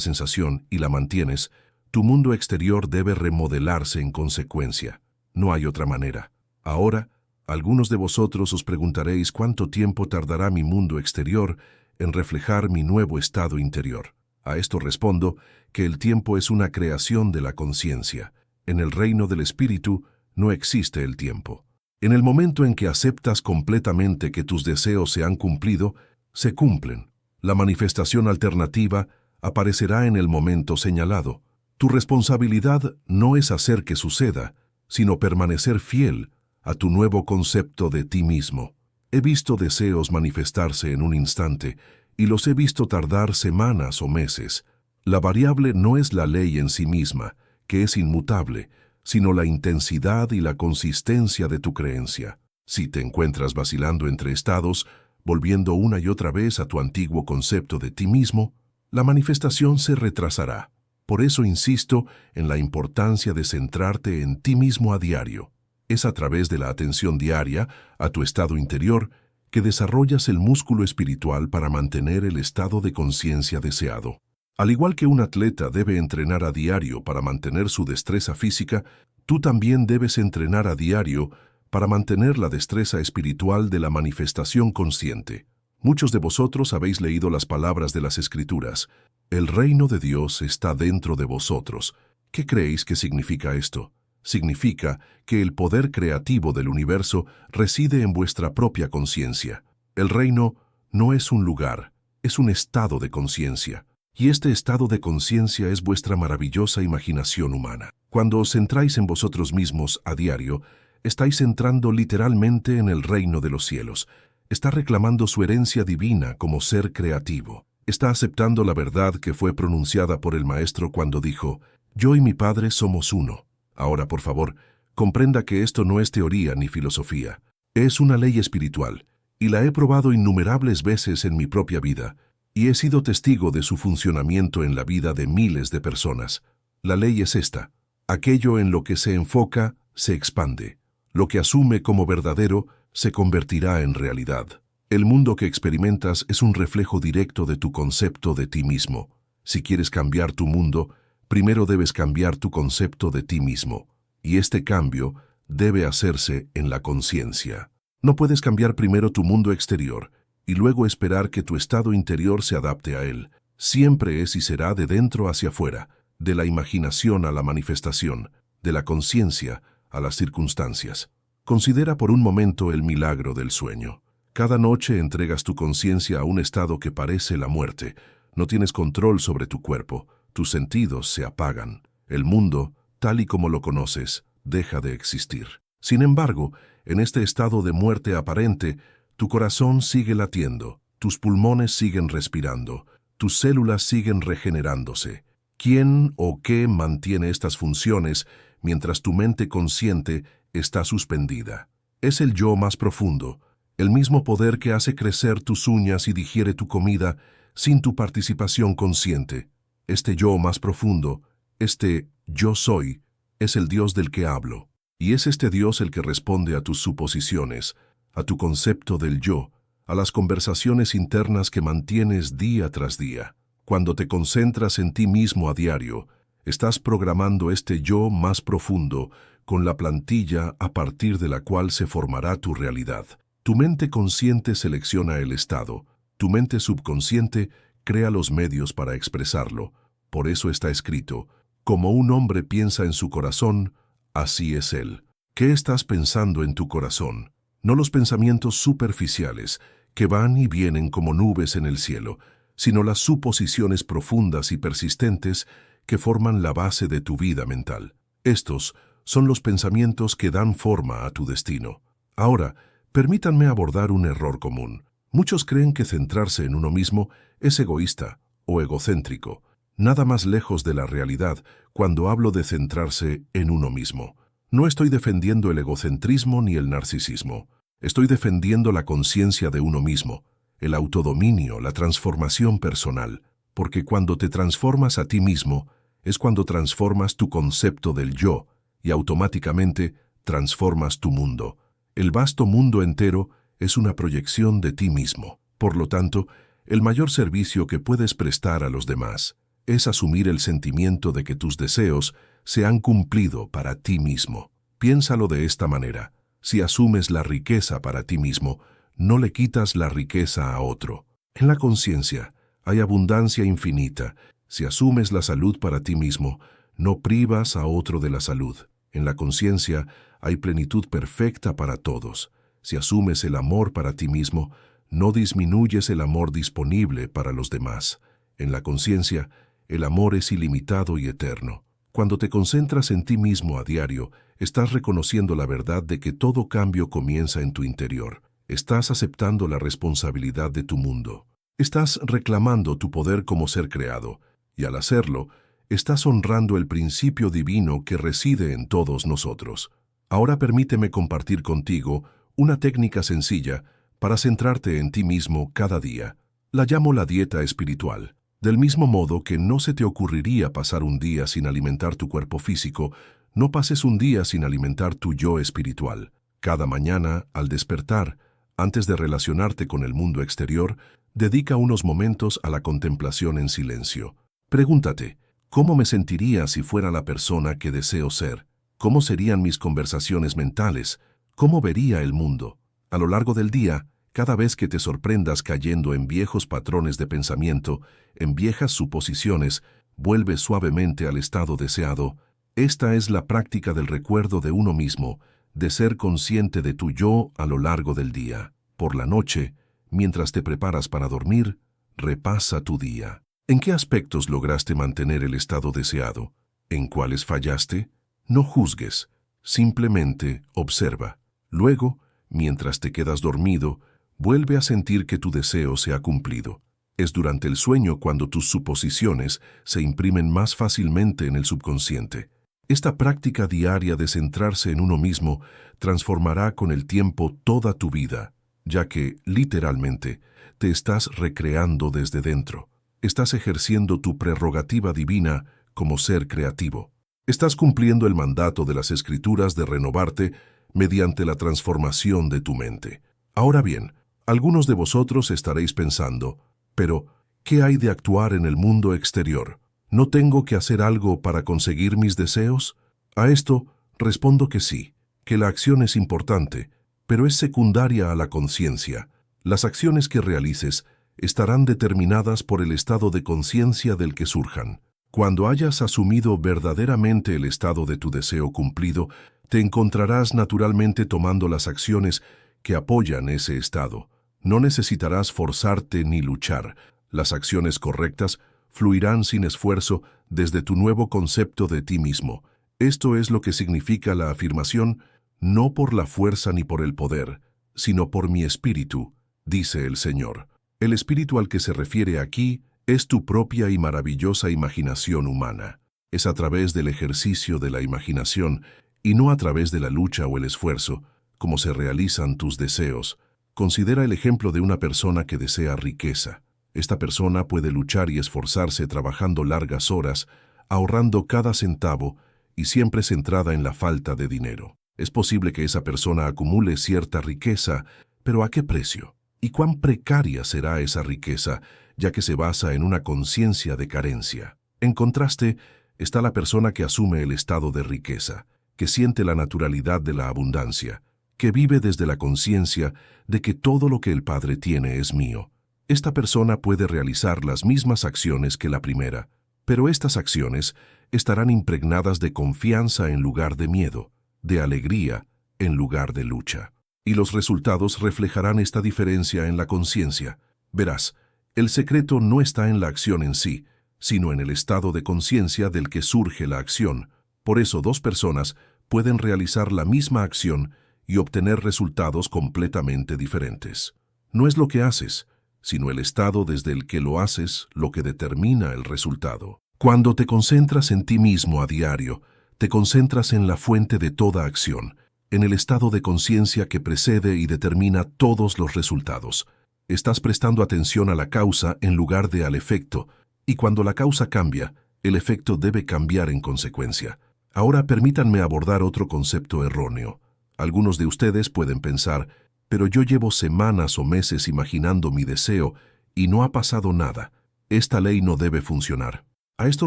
sensación y la mantienes, tu mundo exterior debe remodelarse en consecuencia. No hay otra manera. Ahora, algunos de vosotros os preguntaréis cuánto tiempo tardará mi mundo exterior en reflejar mi nuevo estado interior. A esto respondo que el tiempo es una creación de la conciencia. En el reino del espíritu no existe el tiempo. En el momento en que aceptas completamente que tus deseos se han cumplido, se cumplen. La manifestación alternativa aparecerá en el momento señalado. Tu responsabilidad no es hacer que suceda, sino permanecer fiel a tu nuevo concepto de ti mismo. He visto deseos manifestarse en un instante y los he visto tardar semanas o meses. La variable no es la ley en sí misma, que es inmutable, sino la intensidad y la consistencia de tu creencia. Si te encuentras vacilando entre estados, volviendo una y otra vez a tu antiguo concepto de ti mismo, la manifestación se retrasará. Por eso insisto en la importancia de centrarte en ti mismo a diario. Es a través de la atención diaria a tu estado interior que desarrollas el músculo espiritual para mantener el estado de conciencia deseado. Al igual que un atleta debe entrenar a diario para mantener su destreza física, tú también debes entrenar a diario para mantener la destreza espiritual de la manifestación consciente. Muchos de vosotros habéis leído las palabras de las Escrituras. El reino de Dios está dentro de vosotros. ¿Qué creéis que significa esto? Significa que el poder creativo del universo reside en vuestra propia conciencia. El reino no es un lugar, es un estado de conciencia. Y este estado de conciencia es vuestra maravillosa imaginación humana. Cuando os centráis en vosotros mismos a diario, estáis entrando literalmente en el reino de los cielos. Está reclamando su herencia divina como ser creativo. Está aceptando la verdad que fue pronunciada por el Maestro cuando dijo: «Yo y mi Padre somos uno». Ahora, por favor, comprenda que esto no es teoría ni filosofía. Es una ley espiritual, y la he probado innumerables veces en mi propia vida, y he sido testigo de su funcionamiento en la vida de miles de personas. La ley es esta: aquello en lo que se enfoca, se expande. Lo que asume como verdadero, se convertirá en realidad. El mundo que experimentas es un reflejo directo de tu concepto de ti mismo. Si quieres cambiar tu mundo, primero debes cambiar tu concepto de ti mismo, y este cambio debe hacerse en la conciencia. No puedes cambiar primero tu mundo exterior y luego esperar que tu estado interior se adapte a él. Siempre es y será de dentro hacia afuera, de la imaginación a la manifestación, de la conciencia a las circunstancias. Considera por un momento el milagro del sueño. Cada noche entregas tu conciencia a un estado que parece la muerte. No tienes control sobre tu cuerpo. Tus sentidos se apagan. El mundo, tal y como lo conoces, deja de existir. Sin embargo, en este estado de muerte aparente, tu corazón sigue latiendo, tus pulmones siguen respirando, tus células siguen regenerándose. ¿Quién o qué mantiene estas funciones mientras tu mente consciente está suspendida? Es el yo más profundo, el mismo poder que hace crecer tus uñas y digiere tu comida sin tu participación consciente. Este yo más profundo, este yo soy, es el Dios del que hablo. Y es este Dios el que responde a tus suposiciones, a tu concepto del yo, a las conversaciones internas que mantienes día tras día. Cuando te concentras en ti mismo a diario, estás programando este yo más profundo con la plantilla a partir de la cual se formará tu realidad. Tu mente consciente selecciona el estado, tu mente subconsciente crea los medios para expresarlo. Por eso está escrito: como un hombre piensa en su corazón, así es él. ¿Qué estás pensando en tu corazón? No los pensamientos superficiales, que van y vienen como nubes en el cielo, sino las suposiciones profundas y persistentes que forman la base de tu vida mental. Estos son los pensamientos que dan forma a tu destino. Ahora, permítanme abordar un error común. Muchos creen que centrarse en uno mismo es egoísta o egocéntrico. Nada más lejos de la realidad cuando hablo de centrarse en uno mismo. No estoy defendiendo el egocentrismo ni el narcisismo. Estoy defendiendo la conciencia de uno mismo, el autodominio, la transformación personal. Porque cuando te transformas a ti mismo, es cuando transformas tu concepto del yo y automáticamente transformas tu mundo. El vasto mundo entero es una proyección de ti mismo. Por lo tanto, el mayor servicio que puedes prestar a los demás es asumir el sentimiento de que tus deseos se han cumplido para ti mismo. Piénsalo de esta manera. Si asumes la riqueza para ti mismo, no le quitas la riqueza a otro. En la conciencia hay abundancia infinita. Si asumes la salud para ti mismo, no privas a otro de la salud. En la conciencia hay plenitud perfecta para todos. Si asumes el amor para ti mismo, no disminuyes el amor disponible para los demás. En la conciencia, el amor es ilimitado y eterno. Cuando te concentras en ti mismo a diario, estás reconociendo la verdad de que todo cambio comienza en tu interior. Estás aceptando la responsabilidad de tu mundo. Estás reclamando tu poder como ser creado, y al hacerlo, estás honrando el principio divino que reside en todos nosotros. Ahora permíteme compartir contigo una técnica sencilla para centrarte en ti mismo cada día. La llamo la dieta espiritual. Del mismo modo que no se te ocurriría pasar un día sin alimentar tu cuerpo físico, no pases un día sin alimentar tu yo espiritual. Cada mañana, al despertar, antes de relacionarte con el mundo exterior, dedica unos momentos a la contemplación en silencio. Pregúntate, ¿cómo me sentiría si fuera la persona que deseo ser? ¿Cómo serían mis conversaciones mentales? ¿Cómo vería el mundo? A lo largo del día, cada vez que te sorprendas cayendo en viejos patrones de pensamiento, en viejas suposiciones, vuelve suavemente al estado deseado. Esta es la práctica del recuerdo de uno mismo, de ser consciente de tu yo a lo largo del día. Por la noche, mientras te preparas para dormir, repasa tu día. ¿En qué aspectos lograste mantener el estado deseado? ¿En cuáles fallaste? No juzgues, simplemente observa. Luego, mientras te quedas dormido, vuelve a sentir que tu deseo se ha cumplido. Es durante el sueño cuando tus suposiciones se imprimen más fácilmente en el subconsciente. Esta práctica diaria de centrarse en uno mismo transformará con el tiempo toda tu vida, ya que, literalmente, te estás recreando desde dentro. Estás ejerciendo tu prerrogativa divina como ser creativo. Estás cumpliendo el mandato de las Escrituras de renovarte mediante la transformación de tu mente. Ahora bien, algunos de vosotros estaréis pensando, pero, ¿qué hay de actuar en el mundo exterior? ¿No tengo que hacer algo para conseguir mis deseos? A esto respondo que sí, que la acción es importante, pero es secundaria a la conciencia. Las acciones que realices estarán determinadas por el estado de conciencia del que surjan. Cuando hayas asumido verdaderamente el estado de tu deseo cumplido, te encontrarás naturalmente tomando las acciones que apoyan ese estado. No necesitarás forzarte ni luchar. Las acciones correctas fluirán sin esfuerzo desde tu nuevo concepto de ti mismo. Esto es lo que significa la afirmación, no por la fuerza ni por el poder, sino por mi espíritu, dice el Señor. El espíritu al que se refiere aquí es tu propia y maravillosa imaginación humana. Es a través del ejercicio de la imaginación y no a través de la lucha o el esfuerzo, como se realizan tus deseos. Considera el ejemplo de una persona que desea riqueza. Esta persona puede luchar y esforzarse trabajando largas horas, ahorrando cada centavo y siempre centrada en la falta de dinero. Es posible que esa persona acumule cierta riqueza, pero ¿a qué precio? ¿Y cuán precaria será esa riqueza, ya que se basa en una conciencia de carencia? En contraste, está la persona que asume el estado de riqueza, que siente la naturalidad de la abundancia, que vive desde la conciencia de que todo lo que el Padre tiene es mío. Esta persona puede realizar las mismas acciones que la primera, pero estas acciones estarán impregnadas de confianza en lugar de miedo, de alegría en lugar de lucha. Y los resultados reflejarán esta diferencia en la conciencia. Verás, el secreto no está en la acción en sí, sino en el estado de conciencia del que surge la acción. Por eso dos personas pueden realizar la misma acción y obtener resultados completamente diferentes. No es lo que haces, sino el estado desde el que lo haces lo que determina el resultado. Cuando te concentras en ti mismo a diario, te concentras en la fuente de toda acción, en el estado de conciencia que precede y determina todos los resultados. Estás prestando atención a la causa en lugar de al efecto, y cuando la causa cambia, el efecto debe cambiar en consecuencia. Ahora permítanme abordar otro concepto erróneo. Algunos de ustedes pueden pensar, pero yo llevo semanas o meses imaginando mi deseo y no ha pasado nada. Esta ley no debe funcionar. A esto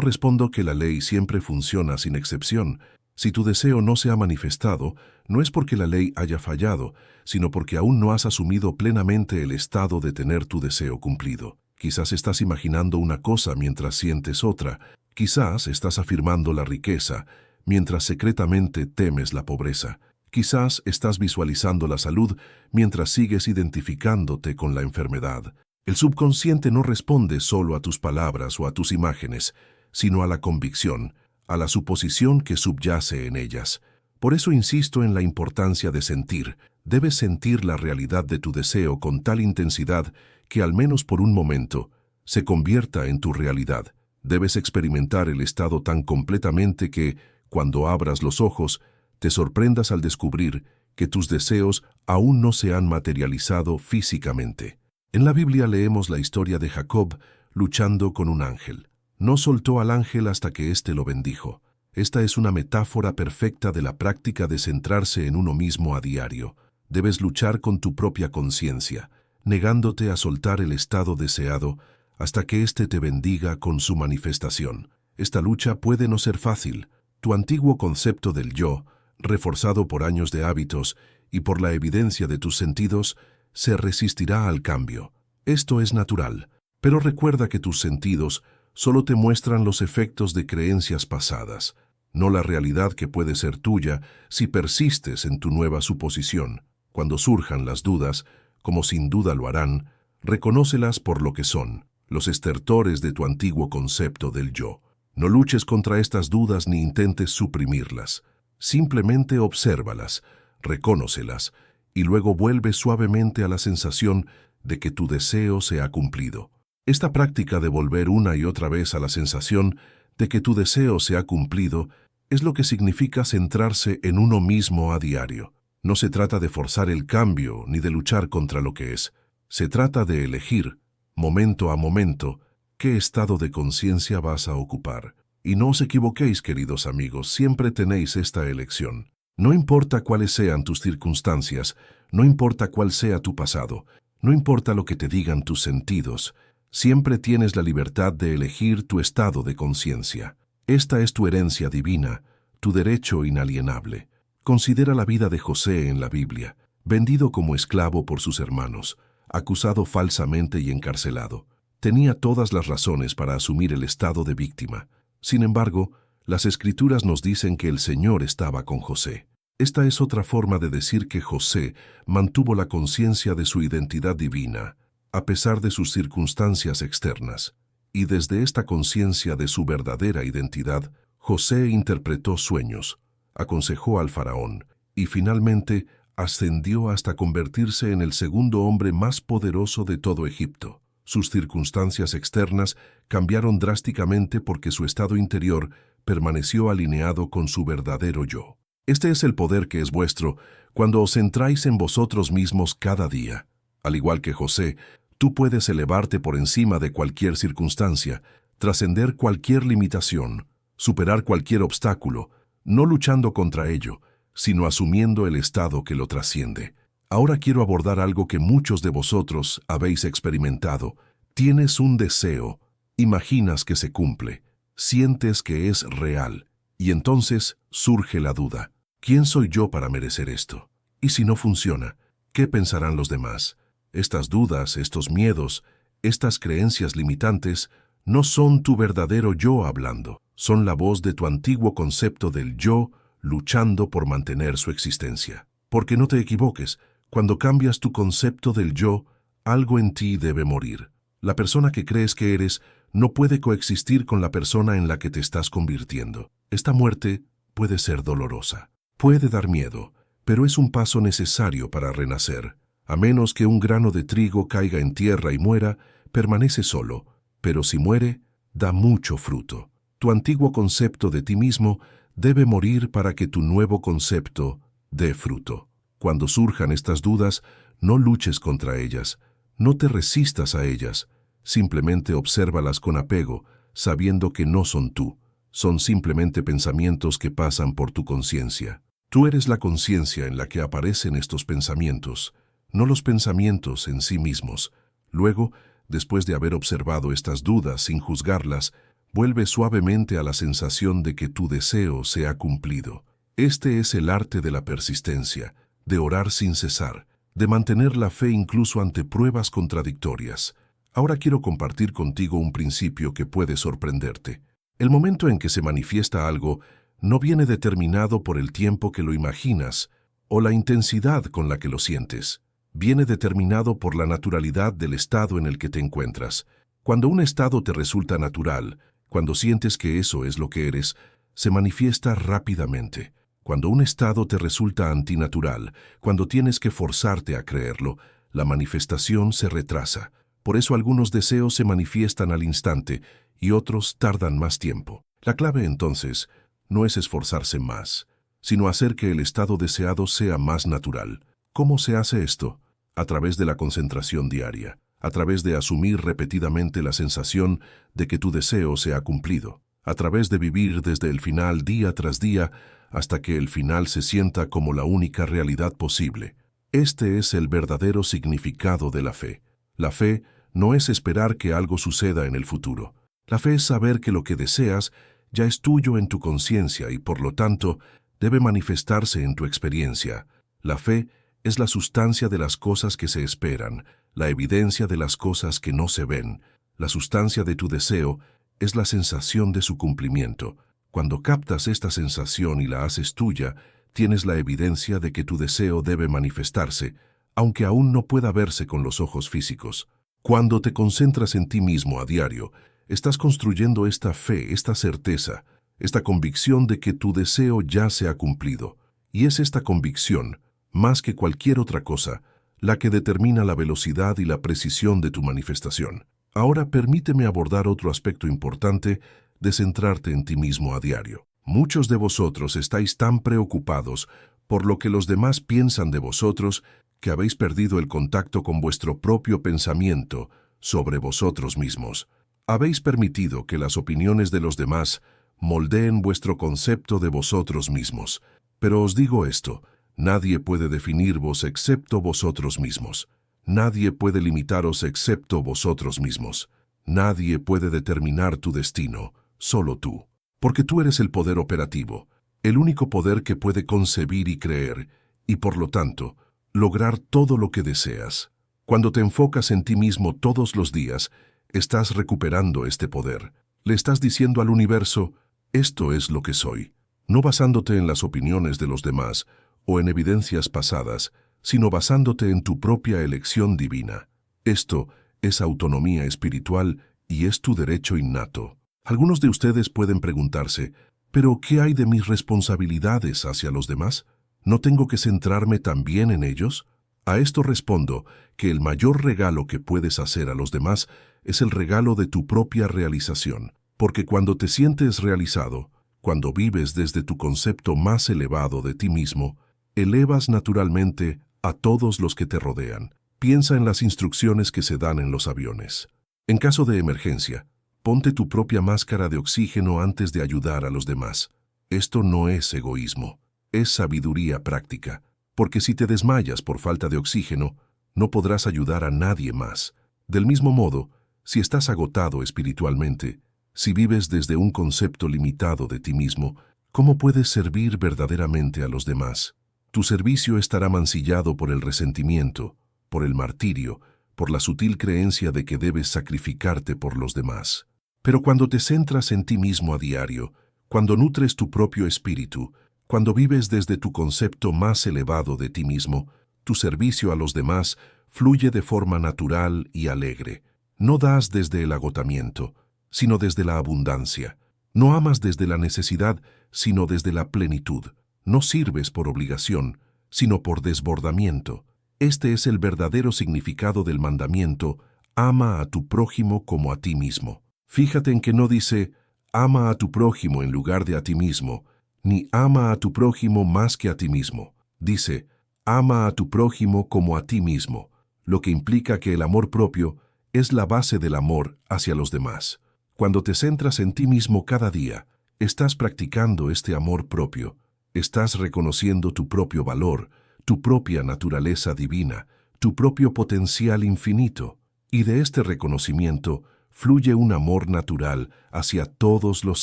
respondo que la ley siempre funciona sin excepción. Si tu deseo no se ha manifestado, no es porque la ley haya fallado, sino porque aún no has asumido plenamente el estado de tener tu deseo cumplido. Quizás estás imaginando una cosa mientras sientes otra. Quizás estás afirmando la riqueza, mientras secretamente temes la pobreza. Quizás estás visualizando la salud mientras sigues identificándote con la enfermedad. El subconsciente no responde solo a tus palabras o a tus imágenes, sino a la convicción, a la suposición que subyace en ellas. Por eso insisto en la importancia de sentir. Debes sentir la realidad de tu deseo con tal intensidad que al menos por un momento se convierta en tu realidad. Debes experimentar el estado tan completamente que, cuando abras los ojos, te sorprendas al descubrir que tus deseos aún no se han materializado físicamente. En la Biblia leemos la historia de Jacob luchando con un ángel. No soltó al ángel hasta que éste lo bendijo. Esta es una metáfora perfecta de la práctica de centrarse en uno mismo a diario. Debes luchar con tu propia conciencia, negándote a soltar el estado deseado hasta que éste te bendiga con su manifestación. Esta lucha puede no ser fácil. Tu antiguo concepto del yo, reforzado por años de hábitos y por la evidencia de tus sentidos, se resistirá al cambio. Esto es natural, pero recuerda que tus sentidos solo te muestran los efectos de creencias pasadas, no la realidad que puede ser tuya si persistes en tu nueva suposición. Cuando surjan las dudas, como sin duda lo harán, reconócelas por lo que son, los estertores de tu antiguo concepto del yo. No luches contra estas dudas ni intentes suprimirlas. Simplemente obsérvalas, recónocelas, y luego vuelve suavemente a la sensación de que tu deseo se ha cumplido. Esta práctica de volver una y otra vez a la sensación de que tu deseo se ha cumplido es lo que significa centrarse en uno mismo a diario. No se trata de forzar el cambio ni de luchar contra lo que es. Se trata de elegir, momento a momento, qué estado de conciencia vas a ocupar. Y no os equivoquéis, queridos amigos, siempre tenéis esta elección. No importa cuáles sean tus circunstancias, no importa cuál sea tu pasado, no importa lo que te digan tus sentidos, siempre tienes la libertad de elegir tu estado de conciencia. Esta es tu herencia divina, tu derecho inalienable. Considera la vida de José en la Biblia, vendido como esclavo por sus hermanos, acusado falsamente y encarcelado. Tenía todas las razones para asumir el estado de víctima. Sin embargo, las Escrituras nos dicen que el Señor estaba con José. Esta es otra forma de decir que José mantuvo la conciencia de su identidad divina, a pesar de sus circunstancias externas. Y desde esta conciencia de su verdadera identidad, José interpretó sueños, aconsejó al faraón y finalmente ascendió hasta convertirse en el segundo hombre más poderoso de todo Egipto. Sus circunstancias externas cambiaron drásticamente porque su estado interior permaneció alineado con su verdadero yo. Este es el poder que es vuestro cuando os centráis en vosotros mismos cada día. Al igual que José, tú puedes elevarte por encima de cualquier circunstancia, trascender cualquier limitación, superar cualquier obstáculo, no luchando contra ello, sino asumiendo el estado que lo trasciende. Ahora quiero abordar algo que muchos de vosotros habéis experimentado. Tienes un deseo, imaginas que se cumple, sientes que es real, y entonces surge la duda. ¿Quién soy yo para merecer esto? ¿Y si no funciona? ¿Qué pensarán los demás? Estas dudas, estos miedos, estas creencias limitantes no son tu verdadero yo hablando, son la voz de tu antiguo concepto del yo luchando por mantener su existencia. Porque no te equivoques, cuando cambias tu concepto del yo, algo en ti debe morir. La persona que crees que eres no puede coexistir con la persona en la que te estás convirtiendo. Esta muerte puede ser dolorosa, puede dar miedo, pero es un paso necesario para renacer. A menos que un grano de trigo caiga en tierra y muera, permanece solo, pero si muere, da mucho fruto. Tu antiguo concepto de ti mismo debe morir para que tu nuevo concepto dé fruto. Cuando surjan estas dudas, no luches contra ellas, no te resistas a ellas, simplemente obsérvalas con apego, sabiendo que no son tú, son simplemente pensamientos que pasan por tu conciencia. Tú eres la conciencia en la que aparecen estos pensamientos, no los pensamientos en sí mismos. Luego, después de haber observado estas dudas sin juzgarlas, vuelve suavemente a la sensación de que tu deseo se ha cumplido. Este es el arte de la persistencia, de orar sin cesar, de mantener la fe incluso ante pruebas contradictorias. Ahora quiero compartir contigo un principio que puede sorprenderte. El momento en que se manifiesta algo no viene determinado por el tiempo que lo imaginas o la intensidad con la que lo sientes. Viene determinado por la naturalidad del estado en el que te encuentras. Cuando un estado te resulta natural, cuando sientes que eso es lo que eres, se manifiesta rápidamente. Cuando un estado te resulta antinatural, cuando tienes que forzarte a creerlo, la manifestación se retrasa. Por eso algunos deseos se manifiestan al instante y otros tardan más tiempo. La clave entonces no es esforzarse más, sino hacer que el estado deseado sea más natural. ¿Cómo se hace esto? A través de la concentración diaria, a través de asumir repetidamente la sensación de que tu deseo se ha cumplido, a través de vivir desde el final día tras día hasta que el final se sienta como la única realidad posible. Este es el verdadero significado de la fe. La fe no es esperar que algo suceda en el futuro. La fe es saber que lo que deseas ya es tuyo en tu conciencia y por lo tanto debe manifestarse en tu experiencia. La fe es la sustancia de las cosas que se esperan, la evidencia de las cosas que no se ven. La sustancia de tu deseo es la sensación de su cumplimiento. Cuando captas esta sensación y la haces tuya, tienes la evidencia de que tu deseo debe manifestarse, aunque aún no pueda verse con los ojos físicos. Cuando te concentras en ti mismo a diario, estás construyendo esta fe, esta certeza, esta convicción de que tu deseo ya se ha cumplido. Y es esta convicción, más que cualquier otra cosa, la que determina la velocidad y la precisión de tu manifestación. Ahora permíteme abordar otro aspecto importante de centrarte en ti mismo a diario. Muchos de vosotros estáis tan preocupados por lo que los demás piensan de vosotros que habéis perdido el contacto con vuestro propio pensamiento sobre vosotros mismos. Habéis permitido que las opiniones de los demás moldeen vuestro concepto de vosotros mismos. Pero os digo esto, nadie puede definirvos excepto vosotros mismos. Nadie puede limitaros excepto vosotros mismos. Nadie puede determinar tu destino, solo tú. Porque tú eres el poder operativo, el único poder que puede concebir y creer, y por lo tanto, lograr todo lo que deseas. Cuando te enfocas en ti mismo todos los días, estás recuperando este poder. Le estás diciendo al universo, esto es lo que soy. No basándote en las opiniones de los demás o en evidencias pasadas, sino basándote en tu propia elección divina. Esto es autonomía espiritual y es tu derecho innato. Algunos de ustedes pueden preguntarse, ¿pero qué hay de mis responsabilidades hacia los demás? ¿No tengo que centrarme también en ellos? A esto respondo que el mayor regalo que puedes hacer a los demás es el regalo de tu propia realización, porque cuando te sientes realizado, cuando vives desde tu concepto más elevado de ti mismo, elevas naturalmente a todos los que te rodean. Piensa en las instrucciones que se dan en los aviones. En caso de emergencia, ponte tu propia máscara de oxígeno antes de ayudar a los demás. Esto no es egoísmo, es sabiduría práctica, porque si te desmayas por falta de oxígeno, no podrás ayudar a nadie más. Del mismo modo, si estás agotado espiritualmente, si vives desde un concepto limitado de ti mismo, ¿cómo puedes servir verdaderamente a los demás? Tu servicio estará mancillado por el resentimiento, por el martirio, por la sutil creencia de que debes sacrificarte por los demás. Pero cuando te centras en ti mismo a diario, cuando nutres tu propio espíritu, cuando vives desde tu concepto más elevado de ti mismo, tu servicio a los demás fluye de forma natural y alegre. No das desde el agotamiento, sino desde la abundancia. No amas desde la necesidad, sino desde la plenitud. No sirves por obligación, sino por desbordamiento. Este es el verdadero significado del mandamiento, ama a tu prójimo como a ti mismo. Fíjate en que no dice, ama a tu prójimo en lugar de a ti mismo, ni ama a tu prójimo más que a ti mismo. Dice, ama a tu prójimo como a ti mismo, lo que implica que el amor propio es la base del amor hacia los demás. Cuando te centras en ti mismo cada día, estás practicando este amor propio. Estás reconociendo tu propio valor, tu propia naturaleza divina, tu propio potencial infinito, y de este reconocimiento fluye un amor natural hacia todos los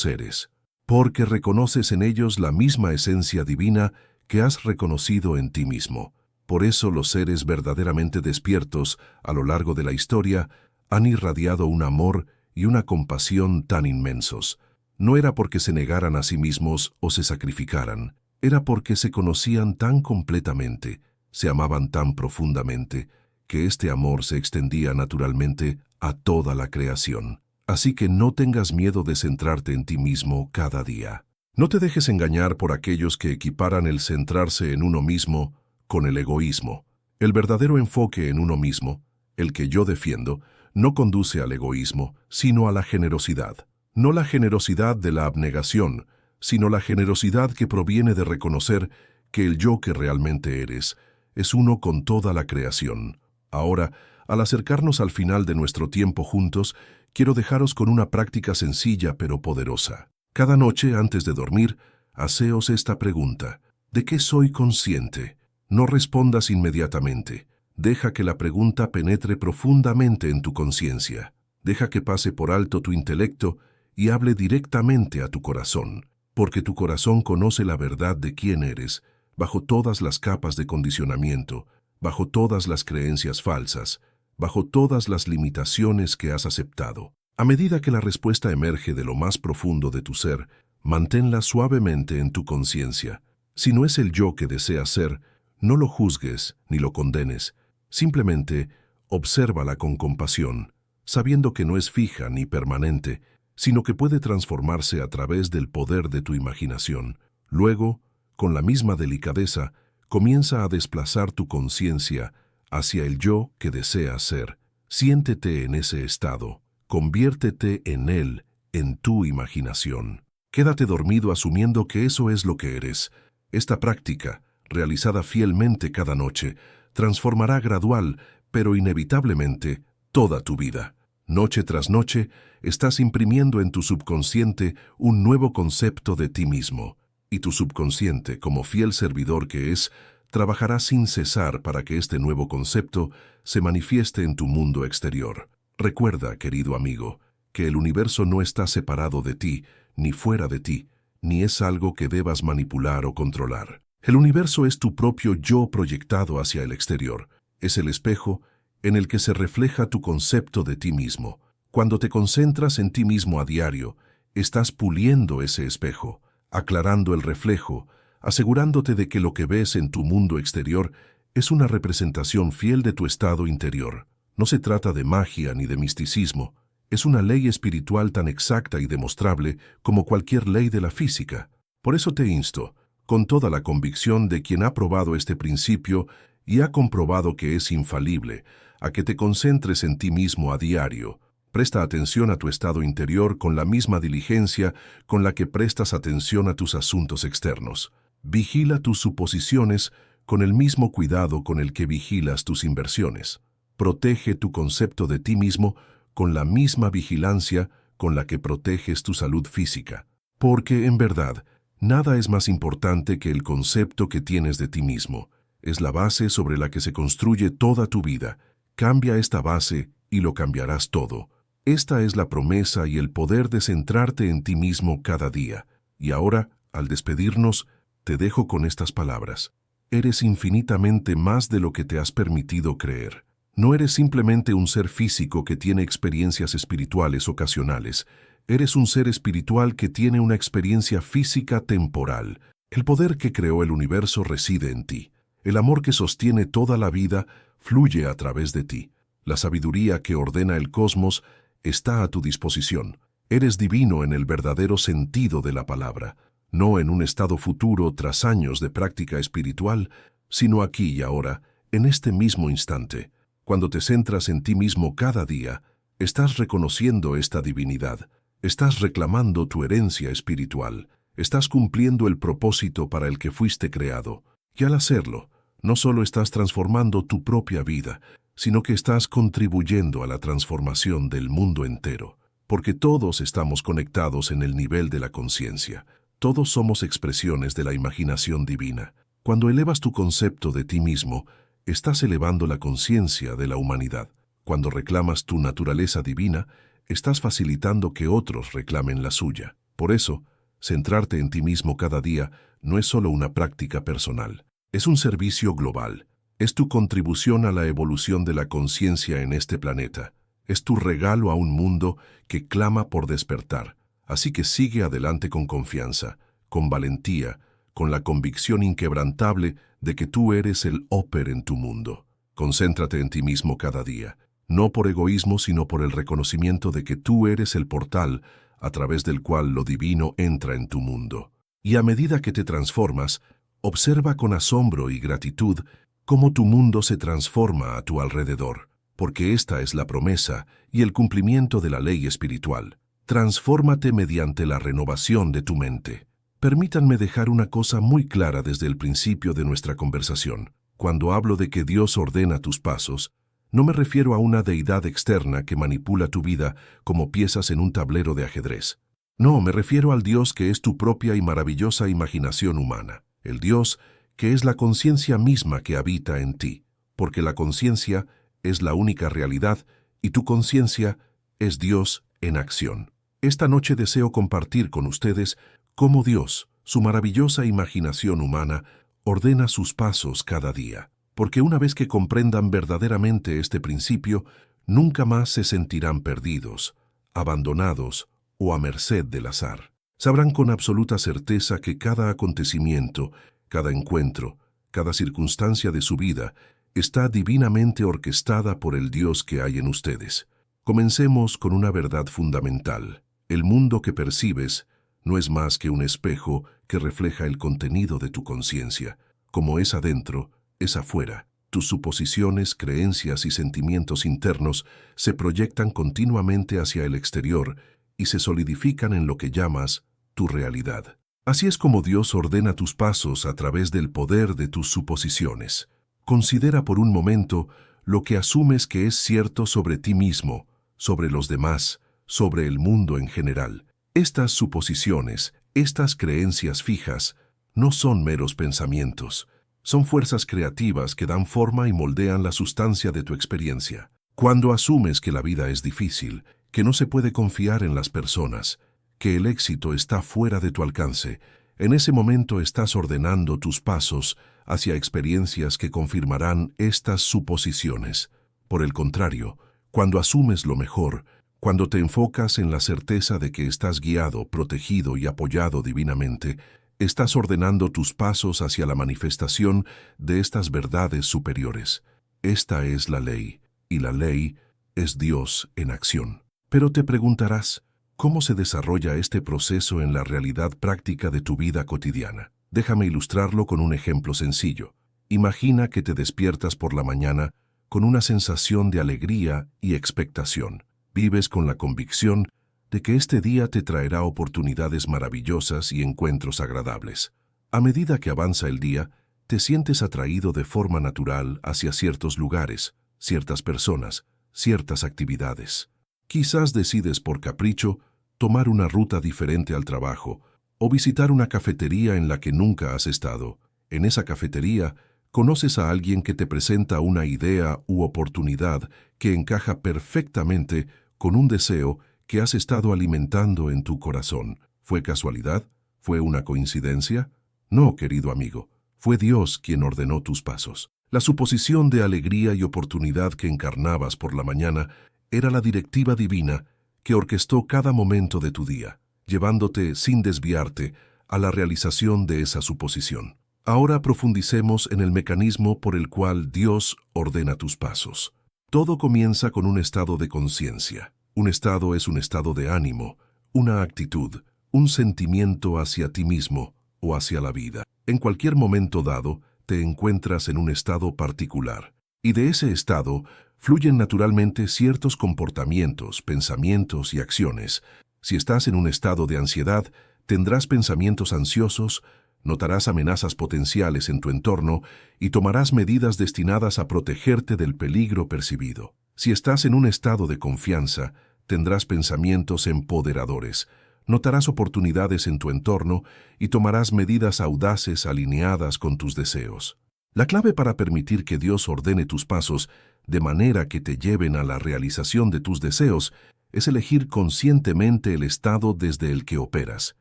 seres, porque reconoces en ellos la misma esencia divina que has reconocido en ti mismo. Por eso los seres verdaderamente despiertos a lo largo de la historia han irradiado un amor y una compasión tan inmensos. No era porque se negaran a sí mismos o se sacrificaran, era porque se conocían tan completamente, se amaban tan profundamente, que este amor se extendía naturalmente a toda la creación. Así que no tengas miedo de centrarte en ti mismo cada día. No te dejes engañar por aquellos que equiparan el centrarse en uno mismo con el egoísmo. El verdadero enfoque en uno mismo, el que yo defiendo, no conduce al egoísmo, sino a la generosidad. No la generosidad de la abnegación, sino la generosidad que proviene de reconocer que el yo que realmente eres es uno con toda la creación. Ahora, al acercarnos al final de nuestro tiempo juntos, quiero dejaros con una práctica sencilla pero poderosa. Cada noche, antes de dormir, haceos esta pregunta: ¿de qué soy consciente? No respondas inmediatamente. Deja que la pregunta penetre profundamente en tu conciencia. Deja que pase por alto tu intelecto y hable directamente a tu corazón, porque tu corazón conoce la verdad de quién eres, bajo todas las capas de condicionamiento, bajo todas las creencias falsas, bajo todas las limitaciones que has aceptado. A medida que la respuesta emerge de lo más profundo de tu ser, manténla suavemente en tu conciencia. Si no es el yo que deseas ser, no lo juzgues ni lo condenes, simplemente obsérvala con compasión, sabiendo que no es fija ni permanente, sino que puede transformarse a través del poder de tu imaginación. Luego, con la misma delicadeza, comienza a desplazar tu conciencia hacia el yo que deseas ser. Siéntete en ese estado, conviértete en él, en tu imaginación. Quédate dormido asumiendo que eso es lo que eres. Esta práctica, realizada fielmente cada noche, transformará gradual, pero inevitablemente, toda tu vida. Noche tras noche, estás imprimiendo en tu subconsciente un nuevo concepto de ti mismo, y tu subconsciente, como fiel servidor que es, trabajará sin cesar para que este nuevo concepto se manifieste en tu mundo exterior. Recuerda, querido amigo, que el universo no está separado de ti, ni fuera de ti, ni es algo que debas manipular o controlar. El universo es tu propio yo proyectado hacia el exterior. Es el espejo en el que se refleja tu concepto de ti mismo. Cuando te concentras en ti mismo a diario, estás puliendo ese espejo, aclarando el reflejo, asegurándote de que lo que ves en tu mundo exterior es una representación fiel de tu estado interior. No se trata de magia ni de misticismo, es una ley espiritual tan exacta y demostrable como cualquier ley de la física. Por eso te insto, con toda la convicción de quien ha probado este principio y ha comprobado que es infalible, a que te concentres en ti mismo a diario. Presta atención a tu estado interior con la misma diligencia con la que prestas atención a tus asuntos externos. Vigila tus suposiciones con el mismo cuidado con el que vigilas tus inversiones. Protege tu concepto de ti mismo con la misma vigilancia con la que proteges tu salud física. Porque, en verdad, nada es más importante que el concepto que tienes de ti mismo. Es la base sobre la que se construye toda tu vida. Cambia esta base y lo cambiarás todo. Esta es la promesa y el poder de centrarte en ti mismo cada día. Y ahora, al despedirnos, te dejo con estas palabras. Eres infinitamente más de lo que te has permitido creer. No eres simplemente un ser físico que tiene experiencias espirituales ocasionales. Eres un ser espiritual que tiene una experiencia física temporal. El poder que creó el universo reside en ti. El amor que sostiene toda la vida fluye a través de ti. La sabiduría que ordena el cosmos está a tu disposición. Eres divino en el verdadero sentido de la palabra, no en un estado futuro tras años de práctica espiritual, sino aquí y ahora, en este mismo instante. Cuando te centras en ti mismo cada día, estás reconociendo esta divinidad, estás reclamando tu herencia espiritual, estás cumpliendo el propósito para el que fuiste creado. Y al hacerlo, no solo estás transformando tu propia vida, sino que estás contribuyendo a la transformación del mundo entero, porque todos estamos conectados en el nivel de la conciencia. Todos somos expresiones de la imaginación divina. Cuando elevas tu concepto de ti mismo, estás elevando la conciencia de la humanidad. Cuando reclamas tu naturaleza divina, estás facilitando que otros reclamen la suya. Por eso, centrarte en ti mismo cada día no es solo una práctica personal, es un servicio global. Es tu contribución a la evolución de la conciencia en este planeta. Es tu regalo a un mundo que clama por despertar. Así que sigue adelante con confianza, con valentía, con la convicción inquebrantable de que tú eres el óper en tu mundo. Concéntrate en ti mismo cada día, no por egoísmo, sino por el reconocimiento de que tú eres el portal a través del cual lo divino entra en tu mundo. Y a medida que te transformas, observa con asombro y gratitud cómo tu mundo se transforma a tu alrededor, porque esta es la promesa y el cumplimiento de la ley espiritual. Transfórmate mediante la renovación de tu mente. Permítanme dejar una cosa muy clara desde el principio de nuestra conversación. Cuando hablo de que Dios ordena tus pasos, no me refiero a una deidad externa que manipula tu vida como piezas en un tablero de ajedrez. No, me refiero al Dios que es tu propia y maravillosa imaginación humana. El Dios que es la conciencia misma que habita en ti, porque la conciencia es la única realidad y tu conciencia es Dios en acción. Esta noche deseo compartir con ustedes cómo Dios, su maravillosa imaginación humana, ordena sus pasos cada día, porque una vez que comprendan verdaderamente este principio, nunca más se sentirán perdidos, abandonados o a merced del azar. Sabrán con absoluta certeza que cada acontecimiento, cada encuentro, cada circunstancia de su vida está divinamente orquestada por el Dios que hay en ustedes. Comencemos con una verdad fundamental. El mundo que percibes no es más que un espejo que refleja el contenido de tu conciencia. Como es adentro, es afuera. Tus suposiciones, creencias y sentimientos internos se proyectan continuamente hacia el exterior y se solidifican en lo que llamas tu realidad. Así es como Dios ordena tus pasos a través del poder de tus suposiciones. Considera por un momento lo que asumes que es cierto sobre ti mismo, sobre los demás, sobre el mundo en general. Estas suposiciones, estas creencias fijas, no son meros pensamientos. Son fuerzas creativas que dan forma y moldean la sustancia de tu experiencia. Cuando asumes que la vida es difícil, que no se puede confiar en las personas, que el éxito está fuera de tu alcance, en ese momento estás ordenando tus pasos hacia experiencias que confirmarán estas suposiciones. Por el contrario, cuando asumes lo mejor, cuando te enfocas en la certeza de que estás guiado, protegido y apoyado divinamente, estás ordenando tus pasos hacia la manifestación de estas verdades superiores. Esta es la ley, y la ley es Dios en acción. Pero te preguntarás, ¿cómo se desarrolla este proceso en la realidad práctica de tu vida cotidiana? Déjame ilustrarlo con un ejemplo sencillo. Imagina que te despiertas por la mañana con una sensación de alegría y expectación. Vives con la convicción de que este día te traerá oportunidades maravillosas y encuentros agradables. A medida que avanza el día, te sientes atraído de forma natural hacia ciertos lugares, ciertas personas, ciertas actividades. Quizás decides por capricho tomar una ruta diferente al trabajo o visitar una cafetería en la que nunca has estado. En esa cafetería, conoces a alguien que te presenta una idea u oportunidad que encaja perfectamente con un deseo que has estado alimentando en tu corazón. ¿Fue casualidad? ¿Fue una coincidencia? No, querido amigo, fue Dios quien ordenó tus pasos. La suposición de alegría y oportunidad que encarnabas por la mañana era la directiva divina que orquestó cada momento de tu día, llevándote sin desviarte a la realización de esa suposición. Ahora profundicemos en el mecanismo por el cual Dios ordena tus pasos. Todo comienza con un estado de conciencia. Un estado es un estado de ánimo, una actitud, un sentimiento hacia ti mismo o hacia la vida. En cualquier momento dado, te encuentras en un estado particular, y de ese estado fluyen naturalmente ciertos comportamientos, pensamientos y acciones. Si estás en un estado de ansiedad, tendrás pensamientos ansiosos, notarás amenazas potenciales en tu entorno y tomarás medidas destinadas a protegerte del peligro percibido. Si estás en un estado de confianza, tendrás pensamientos empoderadores, notarás oportunidades en tu entorno y tomarás medidas audaces alineadas con tus deseos. La clave para permitir que Dios ordene tus pasos de manera que te lleven a la realización de tus deseos es elegir conscientemente el estado desde el que operas.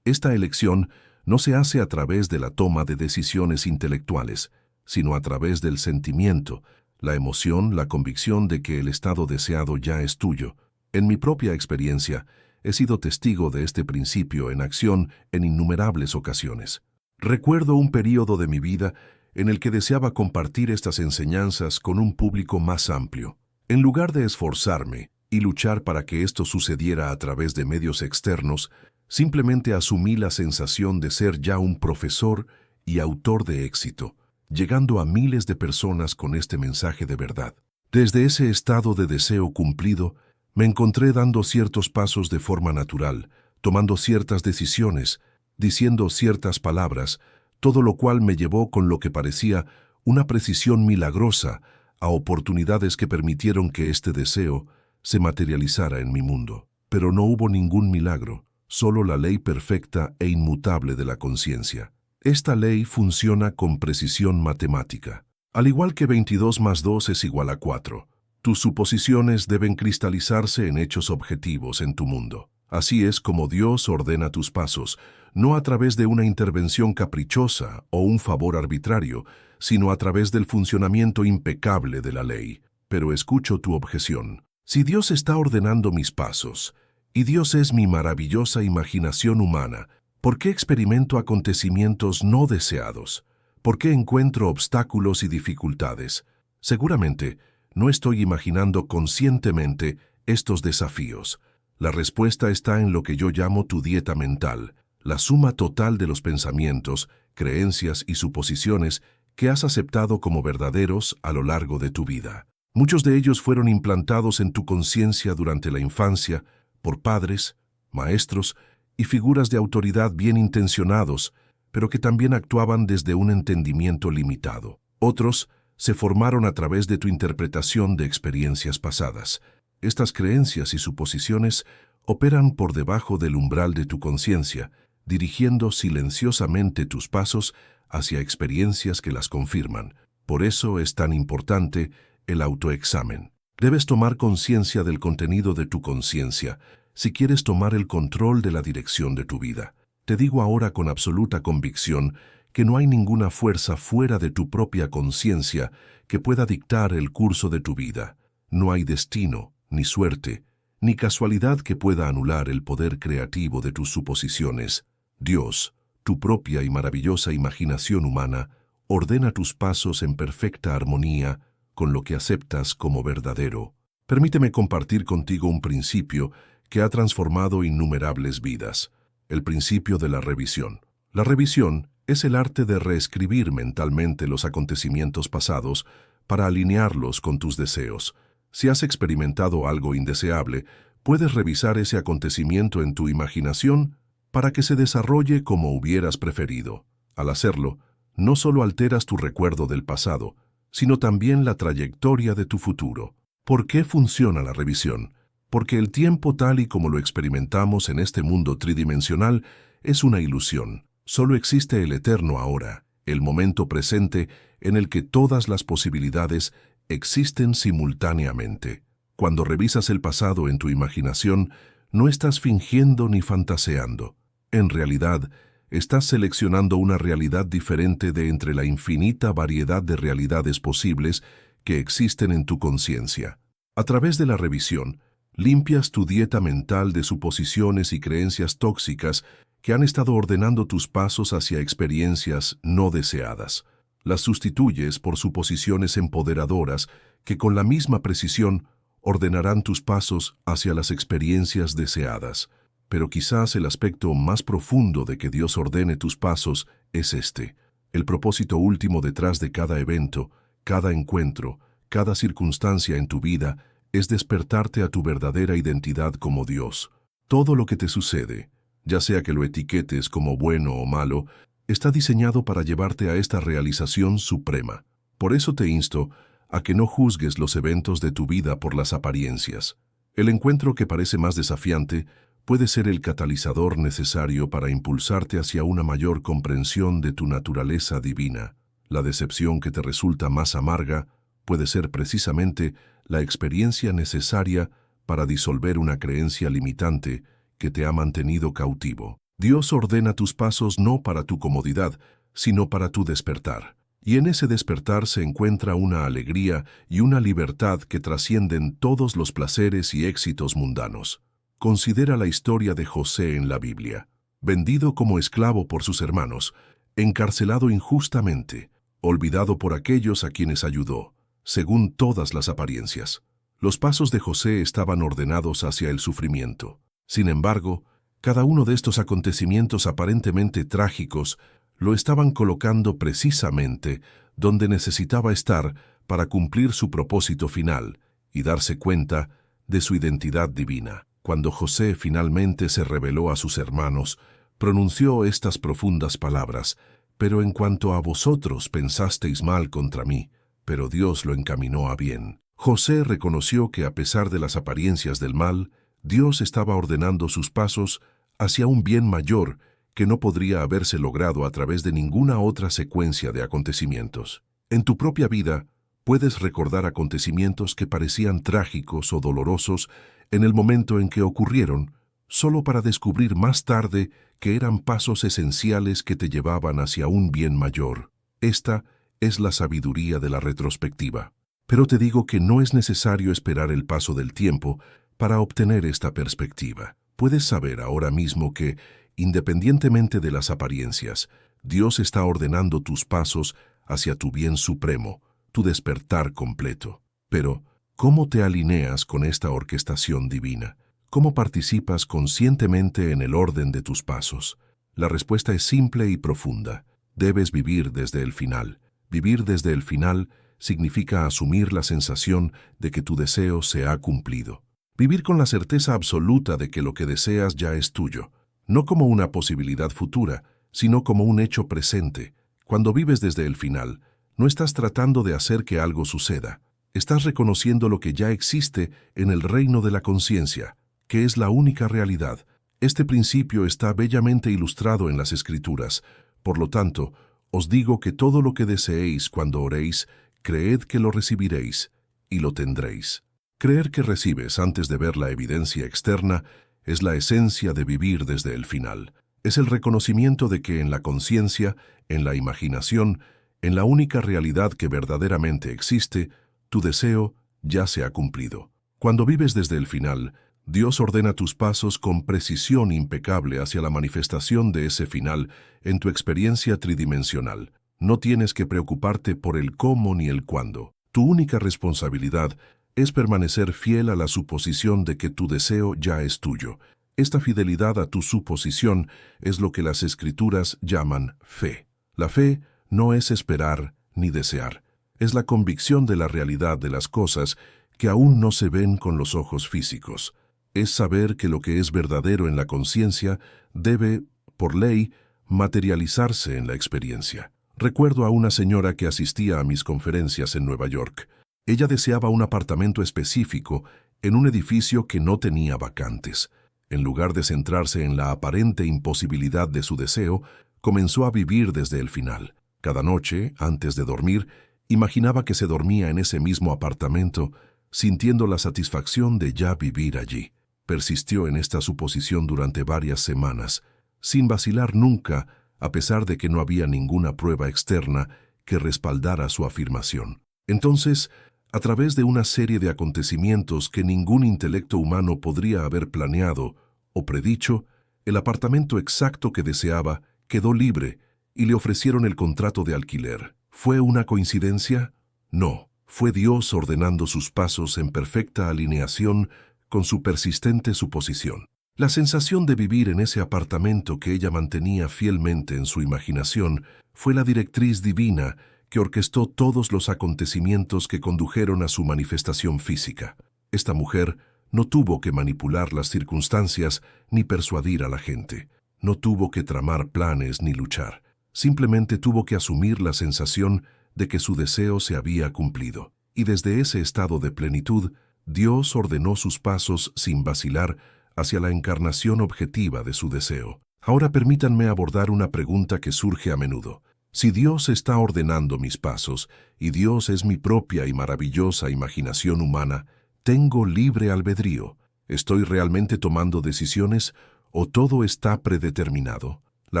Esta elección no se hace a través de la toma de decisiones intelectuales, sino a través del sentimiento, la emoción, la convicción de que el estado deseado ya es tuyo. En mi propia experiencia, he sido testigo de este principio en acción en innumerables ocasiones. Recuerdo un período de mi vida en el que deseaba compartir estas enseñanzas con un público más amplio. En lugar de esforzarme y luchar para que esto sucediera a través de medios externos, simplemente asumí la sensación de ser ya un profesor y autor de éxito, llegando a miles de personas con este mensaje de verdad. Desde ese estado de deseo cumplido, me encontré dando ciertos pasos de forma natural, tomando ciertas decisiones, diciendo ciertas palabras, todo lo cual me llevó con lo que parecía una precisión milagrosa a oportunidades que permitieron que este deseo se materializara en mi mundo. Pero no hubo ningún milagro, solo la ley perfecta e inmutable de la conciencia. Esta ley funciona con precisión matemática. Al igual que 22 más 2 es igual a 4, tus suposiciones deben cristalizarse en hechos objetivos en tu mundo. Así es como Dios ordena tus pasos, no a través de una intervención caprichosa o un favor arbitrario, sino a través del funcionamiento impecable de la ley. Pero escucho tu objeción. Si Dios está ordenando mis pasos, y Dios es mi maravillosa imaginación humana, ¿por qué experimento acontecimientos no deseados? ¿Por qué encuentro obstáculos y dificultades? Seguramente, no estoy imaginando conscientemente estos desafíos. La respuesta está en lo que yo llamo tu dieta mental, la suma total de los pensamientos, creencias y suposiciones que has aceptado como verdaderos a lo largo de tu vida. Muchos de ellos fueron implantados en tu conciencia durante la infancia por padres, maestros y figuras de autoridad bien intencionados, pero que también actuaban desde un entendimiento limitado. Otros se formaron a través de tu interpretación de experiencias pasadas. Estas creencias y suposiciones operan por debajo del umbral de tu conciencia, dirigiendo silenciosamente tus pasos hacia experiencias que las confirman. Por eso es tan importante el autoexamen. Debes tomar conciencia del contenido de tu conciencia si quieres tomar el control de la dirección de tu vida. Te digo ahora con absoluta convicción que no hay ninguna fuerza fuera de tu propia conciencia que pueda dictar el curso de tu vida. No hay destino, ni suerte, ni casualidad que pueda anular el poder creativo de tus suposiciones. Dios, tu propia y maravillosa imaginación humana, ordena tus pasos en perfecta armonía con lo que aceptas como verdadero. Permíteme compartir contigo un principio que ha transformado innumerables vidas, el principio de la revisión. La revisión es el arte de reescribir mentalmente los acontecimientos pasados para alinearlos con tus deseos. Si has experimentado algo indeseable, puedes revisar ese acontecimiento en tu imaginación para que se desarrolle como hubieras preferido. Al hacerlo, no solo alteras tu recuerdo del pasado, sino también la trayectoria de tu futuro. ¿Por qué funciona la revisión? Porque el tiempo tal y como lo experimentamos en este mundo tridimensional es una ilusión. Solo existe el eterno ahora, el momento presente en el que todas las posibilidades existen simultáneamente. Cuando revisas el pasado en tu imaginación, no estás fingiendo ni fantaseando. En realidad, estás seleccionando una realidad diferente de entre la infinita variedad de realidades posibles que existen en tu conciencia. A través de la revisión, limpias tu dieta mental de suposiciones y creencias tóxicas que han estado ordenando tus pasos hacia experiencias no deseadas. Las sustituyes por suposiciones empoderadoras que con la misma precisión ordenarán tus pasos hacia las experiencias deseadas. Pero quizás el aspecto más profundo de que Dios ordene tus pasos es este. El propósito último detrás de cada evento, cada encuentro, cada circunstancia en tu vida es despertarte a tu verdadera identidad como Dios. Todo lo que te sucede, ya sea que lo etiquetes como bueno o malo, está diseñado para llevarte a esta realización suprema. Por eso te insto a que no juzgues los eventos de tu vida por las apariencias. El encuentro que parece más desafiante puede ser el catalizador necesario para impulsarte hacia una mayor comprensión de tu naturaleza divina. La decepción que te resulta más amarga puede ser precisamente la experiencia necesaria para disolver una creencia limitante que te ha mantenido cautivo. Dios ordena tus pasos no para tu comodidad, sino para tu despertar. Y en ese despertar se encuentra una alegría y una libertad que trascienden todos los placeres y éxitos mundanos. Considera la historia de José en la Biblia. Vendido como esclavo por sus hermanos, encarcelado injustamente, olvidado por aquellos a quienes ayudó, según todas las apariencias. Los pasos de José estaban ordenados hacia el sufrimiento. Sin embargo, cada uno de estos acontecimientos aparentemente trágicos lo estaban colocando precisamente donde necesitaba estar para cumplir su propósito final y darse cuenta de su identidad divina. Cuando José finalmente se reveló a sus hermanos, pronunció estas profundas palabras: «Pero en cuanto a vosotros pensasteis mal contra mí, pero Dios lo encaminó a bien». José reconoció que a pesar de las apariencias del mal, Dios estaba ordenando sus pasos hacia un bien mayor que no podría haberse logrado a través de ninguna otra secuencia de acontecimientos. En tu propia vida, puedes recordar acontecimientos que parecían trágicos o dolorosos en el momento en que ocurrieron, solo para descubrir más tarde que eran pasos esenciales que te llevaban hacia un bien mayor. Esta es la sabiduría de la retrospectiva. Pero te digo que no es necesario esperar el paso del tiempo para obtener esta perspectiva. Puedes saber ahora mismo que, independientemente de las apariencias, Dios está ordenando tus pasos hacia tu bien supremo, tu despertar completo. Pero, ¿cómo te alineas con esta orquestación divina? ¿Cómo participas conscientemente en el orden de tus pasos? La respuesta es simple y profunda. Debes vivir desde el final. Vivir desde el final significa asumir la sensación de que tu deseo se ha cumplido. Vivir con la certeza absoluta de que lo que deseas ya es tuyo, no como una posibilidad futura, sino como un hecho presente. Cuando vives desde el final, no estás tratando de hacer que algo suceda. Estás reconociendo lo que ya existe en el reino de la conciencia, que es la única realidad. Este principio está bellamente ilustrado en las Escrituras. Por lo tanto, os digo que todo lo que deseéis cuando oréis, creed que lo recibiréis, y lo tendréis. Creer que recibes antes de ver la evidencia externa es la esencia de vivir desde el final. Es el reconocimiento de que en la conciencia, en la imaginación, en la única realidad que verdaderamente existe, tu deseo ya se ha cumplido. Cuando vives desde el final, Dios ordena tus pasos con precisión impecable hacia la manifestación de ese final en tu experiencia tridimensional. No tienes que preocuparte por el cómo ni el cuándo. Tu única responsabilidad es permanecer fiel a la suposición de que tu deseo ya es tuyo. Esta fidelidad a tu suposición es lo que las Escrituras llaman fe. La fe no es esperar ni desear. Es la convicción de la realidad de las cosas que aún no se ven con los ojos físicos. Es saber que lo que es verdadero en la conciencia debe, por ley, materializarse en la experiencia. Recuerdo a una señora que asistía a mis conferencias en Nueva York. Ella deseaba un apartamento específico en un edificio que no tenía vacantes. En lugar de centrarse en la aparente imposibilidad de su deseo, comenzó a vivir desde el final. Cada noche, antes de dormir, imaginaba que se dormía en ese mismo apartamento, sintiendo la satisfacción de ya vivir allí. Persistió en esta suposición durante varias semanas, sin vacilar nunca, a pesar de que no había ninguna prueba externa que respaldara su afirmación. Entonces, a través de una serie de acontecimientos que ningún intelecto humano podría haber planeado o predicho, el apartamento exacto que deseaba quedó libre y le ofrecieron el contrato de alquiler. ¿Fue una coincidencia? No, fue Dios ordenando sus pasos en perfecta alineación con su persistente suposición. La sensación de vivir en ese apartamento que ella mantenía fielmente en su imaginación fue la directriz divina que orquestó todos los acontecimientos que condujeron a su manifestación física. Esta mujer no tuvo que manipular las circunstancias ni persuadir a la gente. No tuvo que tramar planes ni luchar. Simplemente tuvo que asumir la sensación de que su deseo se había cumplido. Y desde ese estado de plenitud, Dios ordenó sus pasos sin vacilar hacia la encarnación objetiva de su deseo. Ahora permítanme abordar una pregunta que surge a menudo. Si Dios está ordenando mis pasos, y Dios es mi propia y maravillosa imaginación humana, ¿tengo libre albedrío? ¿Estoy realmente tomando decisiones o todo está predeterminado? La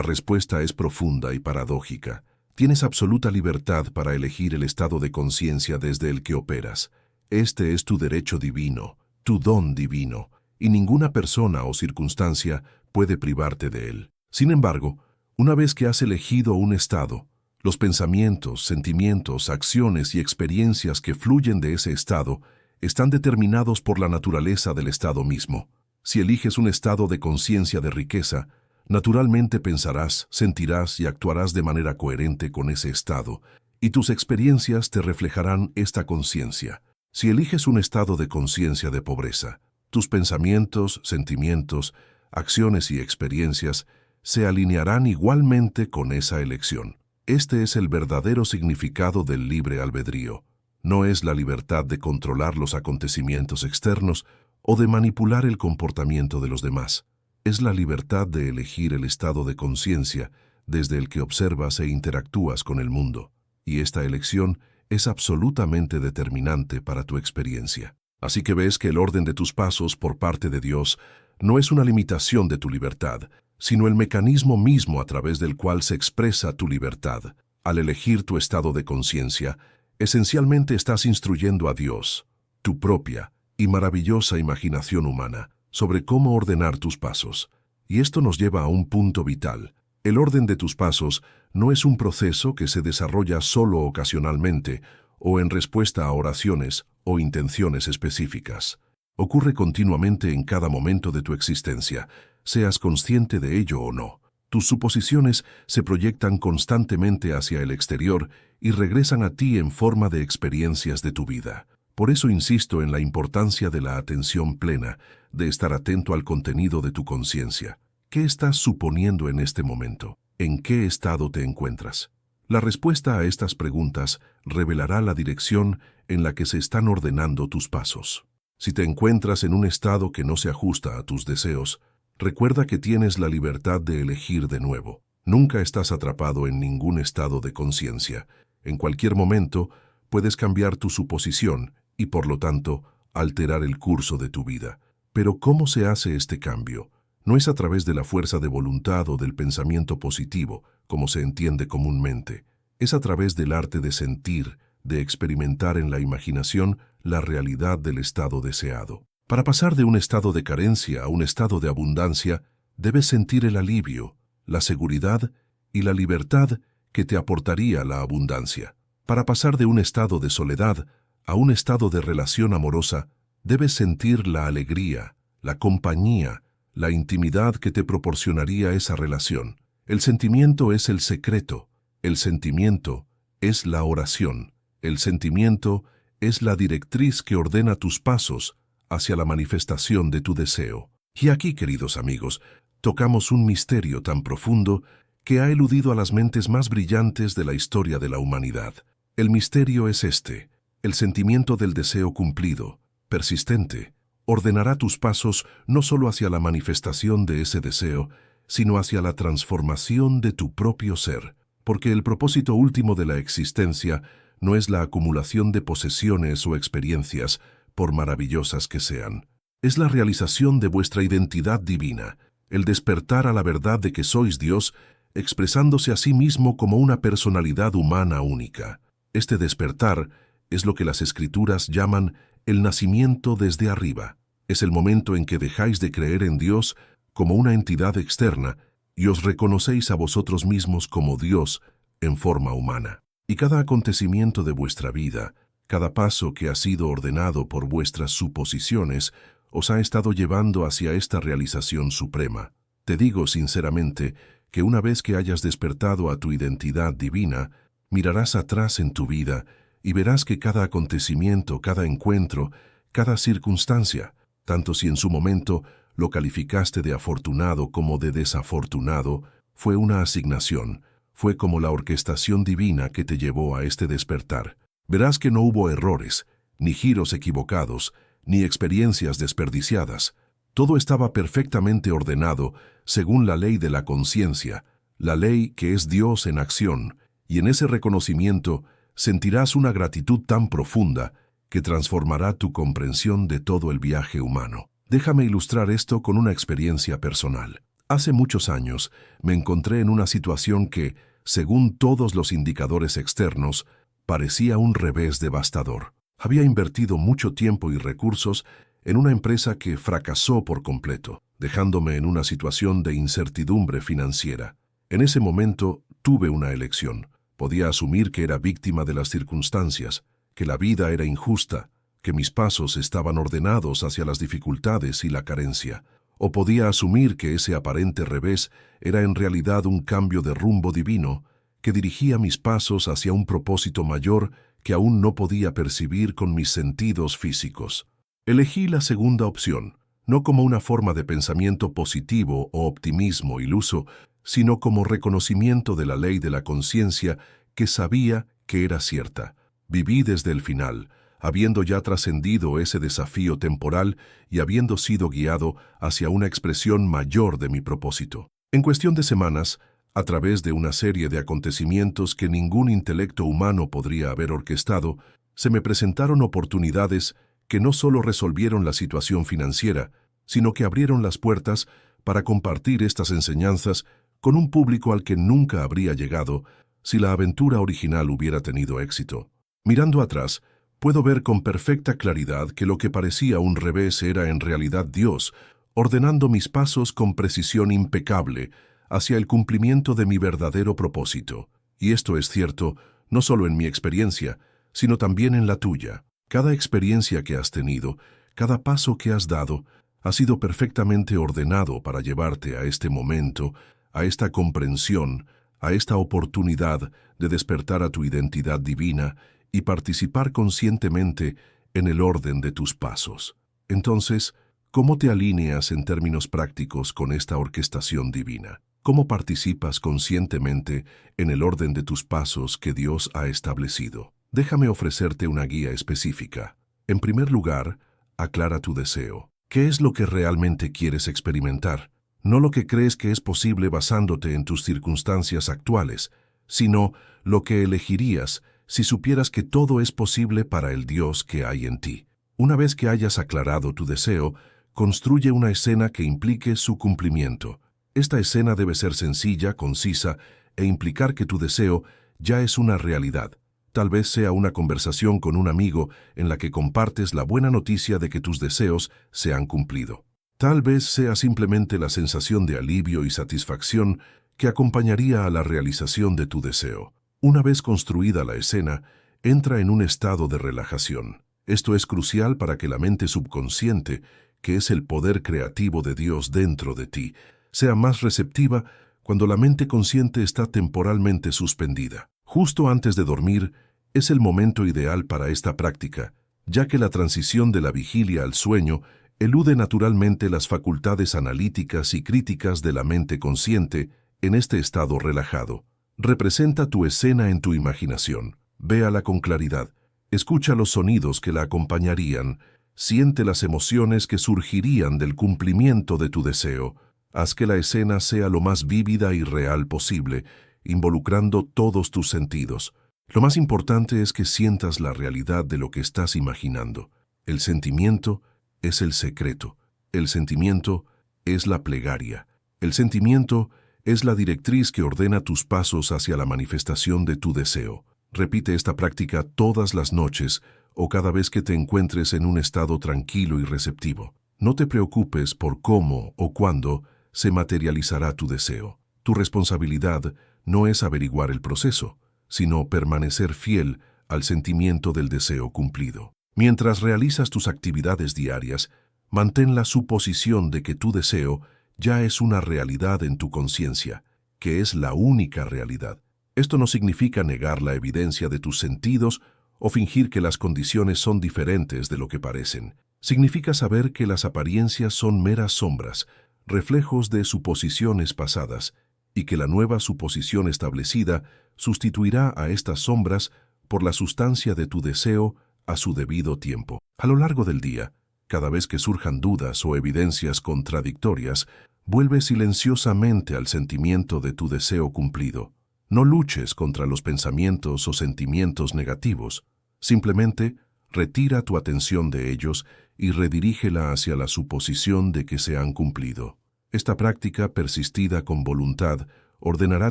respuesta es profunda y paradójica. Tienes absoluta libertad para elegir el estado de conciencia desde el que operas. Este es tu derecho divino, tu don divino, y ninguna persona o circunstancia puede privarte de él. Sin embargo, una vez que has elegido un estado, los pensamientos, sentimientos, acciones y experiencias que fluyen de ese estado están determinados por la naturaleza del estado mismo. Si eliges un estado de conciencia de riqueza, naturalmente pensarás, sentirás y actuarás de manera coherente con ese estado, y tus experiencias te reflejarán esta conciencia. Si eliges un estado de conciencia de pobreza, tus pensamientos, sentimientos, acciones y experiencias se alinearán igualmente con esa elección. Este es el verdadero significado del libre albedrío. No es la libertad de controlar los acontecimientos externos o de manipular el comportamiento de los demás. Es la libertad de elegir el estado de conciencia desde el que observas e interactúas con el mundo. Y esta elección es absolutamente determinante para tu experiencia. Así que ves que el orden de tus pasos por parte de Dios no es una limitación de tu libertad, sino el mecanismo mismo a través del cual se expresa tu libertad. Al elegir tu estado de conciencia, esencialmente estás instruyendo a Dios, tu propia y maravillosa imaginación humana, sobre cómo ordenar tus pasos. Y esto nos lleva a un punto vital. El orden de tus pasos no es un proceso que se desarrolla solo ocasionalmente o en respuesta a oraciones o intenciones específicas. Ocurre continuamente en cada momento de tu existencia, seas consciente de ello o no. Tus suposiciones se proyectan constantemente hacia el exterior y regresan a ti en forma de experiencias de tu vida. Por eso insisto en la importancia de la atención plena, de estar atento al contenido de tu conciencia. ¿Qué estás suponiendo en este momento? ¿En qué estado te encuentras? La respuesta a estas preguntas revelará la dirección en la que se están ordenando tus pasos. Si te encuentras en un estado que no se ajusta a tus deseos, recuerda que tienes la libertad de elegir de nuevo. Nunca estás atrapado en ningún estado de conciencia. En cualquier momento puedes cambiar tu suposición y, por lo tanto, alterar el curso de tu vida. Pero ¿cómo se hace este cambio? No es a través de la fuerza de voluntad o del pensamiento positivo, como se entiende comúnmente. Es a través del arte de sentir, de experimentar en la imaginación la realidad del estado deseado. Para pasar de un estado de carencia a un estado de abundancia, debes sentir el alivio, la seguridad y la libertad que te aportaría la abundancia. Para pasar de un estado de soledad a un estado de relación amorosa, debes sentir la alegría, la compañía, la intimidad que te proporcionaría esa relación. El sentimiento es el secreto, el sentimiento es la oración, el sentimiento es la directriz que ordena tus pasos hacia la manifestación de tu deseo. Y aquí, queridos amigos, tocamos un misterio tan profundo que ha eludido a las mentes más brillantes de la historia de la humanidad. El misterio es este: el sentimiento del deseo cumplido, persistente, ordenará tus pasos no solo hacia la manifestación de ese deseo, sino hacia la transformación de tu propio ser, porque el propósito último de la existencia no es la acumulación de posesiones o experiencias, por maravillosas que sean. Es la realización de vuestra identidad divina, el despertar a la verdad de que sois Dios, expresándose a sí mismo como una personalidad humana única. Este despertar es lo que las Escrituras llaman el nacimiento desde arriba. Es el momento en que dejáis de creer en Dios como una entidad externa y os reconocéis a vosotros mismos como Dios en forma humana. Y cada acontecimiento de vuestra vida, cada paso que ha sido ordenado por vuestras suposiciones, os ha estado llevando hacia esta realización suprema. Te digo sinceramente que una vez que hayas despertado a tu identidad divina, mirarás atrás en tu vida y verás que cada acontecimiento, cada encuentro, cada circunstancia, tanto si en su momento lo calificaste de afortunado como de desafortunado, fue una asignación, fue como la orquestación divina que te llevó a este despertar. Verás que no hubo errores, ni giros equivocados, ni experiencias desperdiciadas. Todo estaba perfectamente ordenado según la ley de la conciencia, la ley que es Dios en acción y en ese reconocimiento sentirás una gratitud tan profunda que transformará tu comprensión de todo el viaje humano. Déjame ilustrar esto con una experiencia personal. Hace muchos años me encontré en una situación que, según todos los indicadores externos, parecía un revés devastador. Había invertido mucho tiempo y recursos en una empresa que fracasó por completo, dejándome en una situación de incertidumbre financiera. En ese momento tuve una elección. Podía asumir que era víctima de las circunstancias, que la vida era injusta, que mis pasos estaban ordenados hacia las dificultades y la carencia, o podía asumir que ese aparente revés era en realidad un cambio de rumbo divino que dirigía mis pasos hacia un propósito mayor que aún no podía percibir con mis sentidos físicos. Elegí la segunda opción, no como una forma de pensamiento positivo o optimismo iluso, sino como reconocimiento de la ley de la conciencia que sabía que era cierta. Viví desde el final, habiendo ya trascendido ese desafío temporal y habiendo sido guiado hacia una expresión mayor de mi propósito. En cuestión de semanas, a través de una serie de acontecimientos que ningún intelecto humano podría haber orquestado, se me presentaron oportunidades que no solo resolvieron la situación financiera, sino que abrieron las puertas para compartir estas enseñanzas con un público al que nunca habría llegado si la aventura original hubiera tenido éxito. Mirando atrás, puedo ver con perfecta claridad que lo que parecía un revés era en realidad Dios, ordenando mis pasos con precisión impecable hacia el cumplimiento de mi verdadero propósito. Y esto es cierto no solo en mi experiencia, sino también en la tuya. Cada experiencia que has tenido, cada paso que has dado, ha sido perfectamente ordenado para llevarte a este momento, a esta comprensión, a esta oportunidad de despertar a tu identidad divina y participar conscientemente en el orden de tus pasos. Entonces, ¿cómo te alineas en términos prácticos con esta orquestación divina? ¿Cómo participas conscientemente en el orden de tus pasos que Dios ha establecido? Déjame ofrecerte una guía específica. En primer lugar, aclara tu deseo. ¿Qué es lo que realmente quieres experimentar? No lo que crees que es posible basándote en tus circunstancias actuales, sino lo que elegirías si supieras que todo es posible para el Dios que hay en ti. Una vez que hayas aclarado tu deseo, construye una escena que implique su cumplimiento. Esta escena debe ser sencilla, concisa e implicar que tu deseo ya es una realidad. Tal vez sea una conversación con un amigo en la que compartes la buena noticia de que tus deseos se han cumplido. Tal vez sea simplemente la sensación de alivio y satisfacción que acompañaría a la realización de tu deseo. Una vez construida la escena, entra en un estado de relajación. Esto es crucial para que la mente subconsciente, que es el poder creativo de Dios dentro de ti, sea más receptiva cuando la mente consciente está temporalmente suspendida. Justo antes de dormir, es el momento ideal para esta práctica, ya que la transición de la vigilia al sueño elude naturalmente las facultades analíticas y críticas de la mente consciente en este estado relajado. Representa tu escena en tu imaginación, véala con claridad, escucha los sonidos que la acompañarían, siente las emociones que surgirían del cumplimiento de tu deseo, haz que la escena sea lo más vívida y real posible, involucrando todos tus sentidos. Lo más importante es que sientas la realidad de lo que estás imaginando. El sentimiento es el secreto. El sentimiento es la plegaria. El sentimiento es la directriz que ordena tus pasos hacia la manifestación de tu deseo. Repite esta práctica todas las noches o cada vez que te encuentres en un estado tranquilo y receptivo. No te preocupes por cómo o cuándo se materializará tu deseo. Tu responsabilidad no es averiguar el proceso, sino permanecer fiel al sentimiento del deseo cumplido. Mientras realizas tus actividades diarias, mantén la suposición de que tu deseo ya es una realidad en tu conciencia, que es la única realidad. Esto no significa negar la evidencia de tus sentidos o fingir que las condiciones son diferentes de lo que parecen. Significa saber que las apariencias son meras sombras, reflejos de suposiciones pasadas, y que la nueva suposición establecida sustituirá a estas sombras por la sustancia de tu deseo a su debido tiempo. A lo largo del día, cada vez que surjan dudas o evidencias contradictorias, vuelve silenciosamente al sentimiento de tu deseo cumplido. No luches contra los pensamientos o sentimientos negativos. Simplemente retira tu atención de ellos y redirígela hacia la suposición de que se han cumplido. Esta práctica, persistida con voluntad, ordenará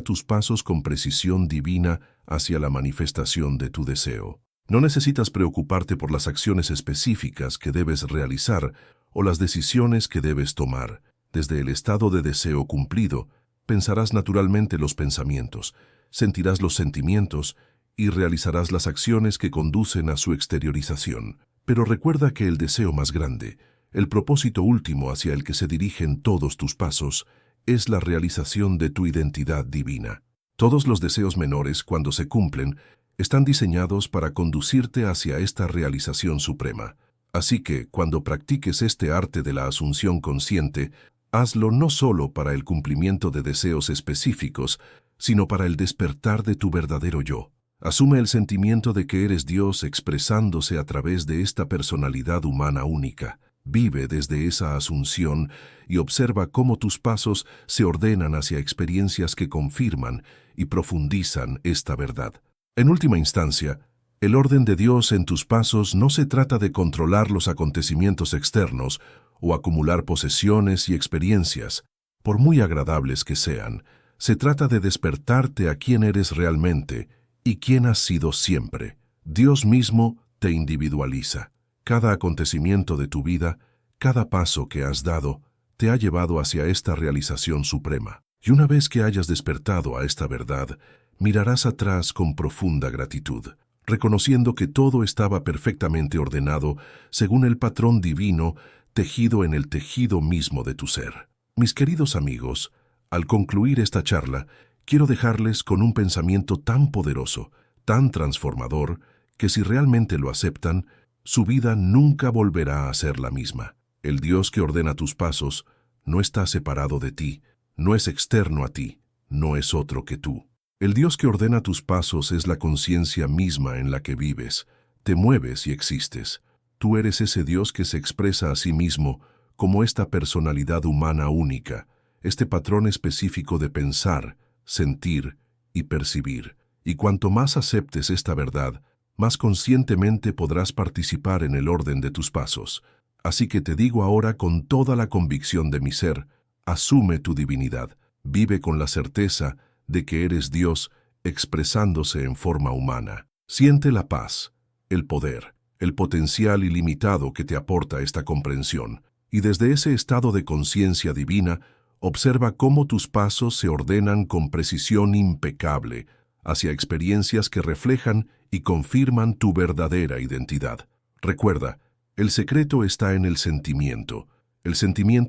tus pasos con precisión divina hacia la manifestación de tu deseo. No necesitas preocuparte por las acciones específicas que debes realizar o las decisiones que debes tomar. Desde el estado de deseo cumplido, pensarás naturalmente los pensamientos, sentirás los sentimientos y realizarás las acciones que conducen a su exteriorización. Pero recuerda que el deseo más grande, el propósito último hacia el que se dirigen todos tus pasos, es la realización de tu identidad divina. Todos los deseos menores, cuando se cumplen, están diseñados para conducirte hacia esta realización suprema. Así que, cuando practiques este arte de la asunción consciente, hazlo no solo para el cumplimiento de deseos específicos, sino para el despertar de tu verdadero yo. Asume el sentimiento de que eres Dios expresándose a través de esta personalidad humana única. Vive desde esa asunción y observa cómo tus pasos se ordenan hacia experiencias que confirman y profundizan esta verdad. En última instancia, el orden de Dios en tus pasos no se trata de controlar los acontecimientos externos o acumular posesiones y experiencias, por muy agradables que sean. Se trata de despertarte a quién eres realmente y quién has sido siempre. Dios mismo te individualiza. Cada acontecimiento de tu vida, cada paso que has dado, te ha llevado hacia esta realización suprema. Y una vez que hayas despertado a esta verdad, mirarás atrás con profunda gratitud, reconociendo que todo estaba perfectamente ordenado según el patrón divino tejido en el tejido mismo de tu ser. Mis queridos amigos, al concluir esta charla, quiero dejarles con un pensamiento tan poderoso, tan transformador, que si realmente lo aceptan, su vida nunca volverá a ser la misma. El Dios que ordena tus pasos no está separado de ti, no es externo a ti, no es otro que tú. El Dios que ordena tus pasos es la conciencia misma en la que vives, te mueves y existes. Tú eres ese Dios que se expresa a sí mismo como esta personalidad humana única, este patrón específico de pensar, sentir y percibir. Y cuanto más aceptes esta verdad, más conscientemente podrás participar en el orden de tus pasos. Así que te digo ahora con toda la convicción de mi ser, asume tu divinidad, vive con la certeza de que eres Dios expresándose en forma humana. Siente la paz, el poder, el potencial ilimitado que te aporta esta comprensión, y desde ese estado de conciencia divina, observa cómo tus pasos se ordenan con precisión impecable hacia experiencias que reflejan y confirman tu verdadera identidad. Recuerda, el secreto está en el sentimiento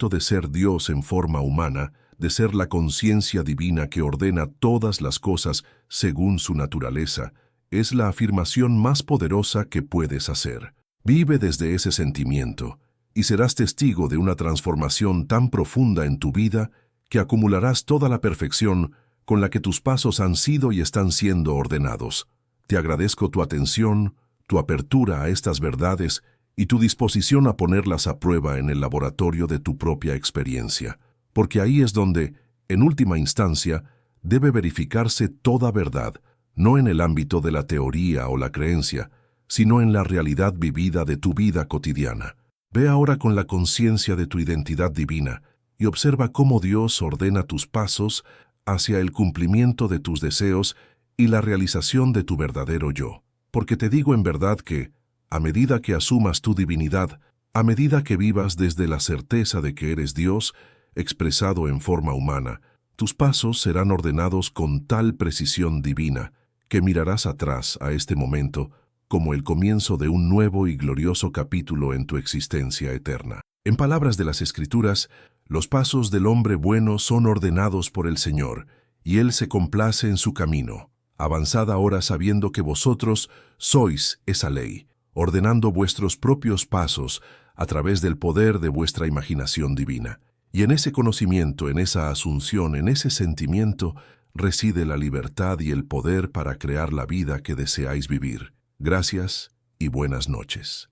de ser Dios en forma humana, de ser la conciencia divina que ordena todas las cosas según su naturaleza, es la afirmación más poderosa que puedes hacer. Vive desde ese sentimiento y serás testigo de una transformación tan profunda en tu vida que acumularás toda la perfección con la que tus pasos han sido y están siendo ordenados. Te agradezco tu atención, tu apertura a estas verdades y tu disposición a ponerlas a prueba en el laboratorio de tu propia experiencia, porque ahí es donde, en última instancia, debe verificarse toda verdad, no en el ámbito de la teoría o la creencia, sino en la realidad vivida de tu vida cotidiana. Ve ahora con la conciencia de tu identidad divina y observa cómo Dios ordena tus pasos hacia el cumplimiento de tus deseos y la realización de tu verdadero yo. Porque te digo en verdad que, a medida que asumas tu divinidad, a medida que vivas desde la certeza de que eres Dios, expresado en forma humana, tus pasos serán ordenados con tal precisión divina que mirarás atrás a este momento como el comienzo de un nuevo y glorioso capítulo en tu existencia eterna. En palabras de las Escrituras, los pasos del hombre bueno son ordenados por el Señor, y Él se complace en su camino. Avanzad ahora sabiendo que vosotros sois esa ley, ordenando vuestros propios pasos a través del poder de vuestra imaginación divina. Y en ese conocimiento, en esa asunción, en ese sentimiento, reside la libertad y el poder para crear la vida que deseáis vivir. Gracias y buenas noches.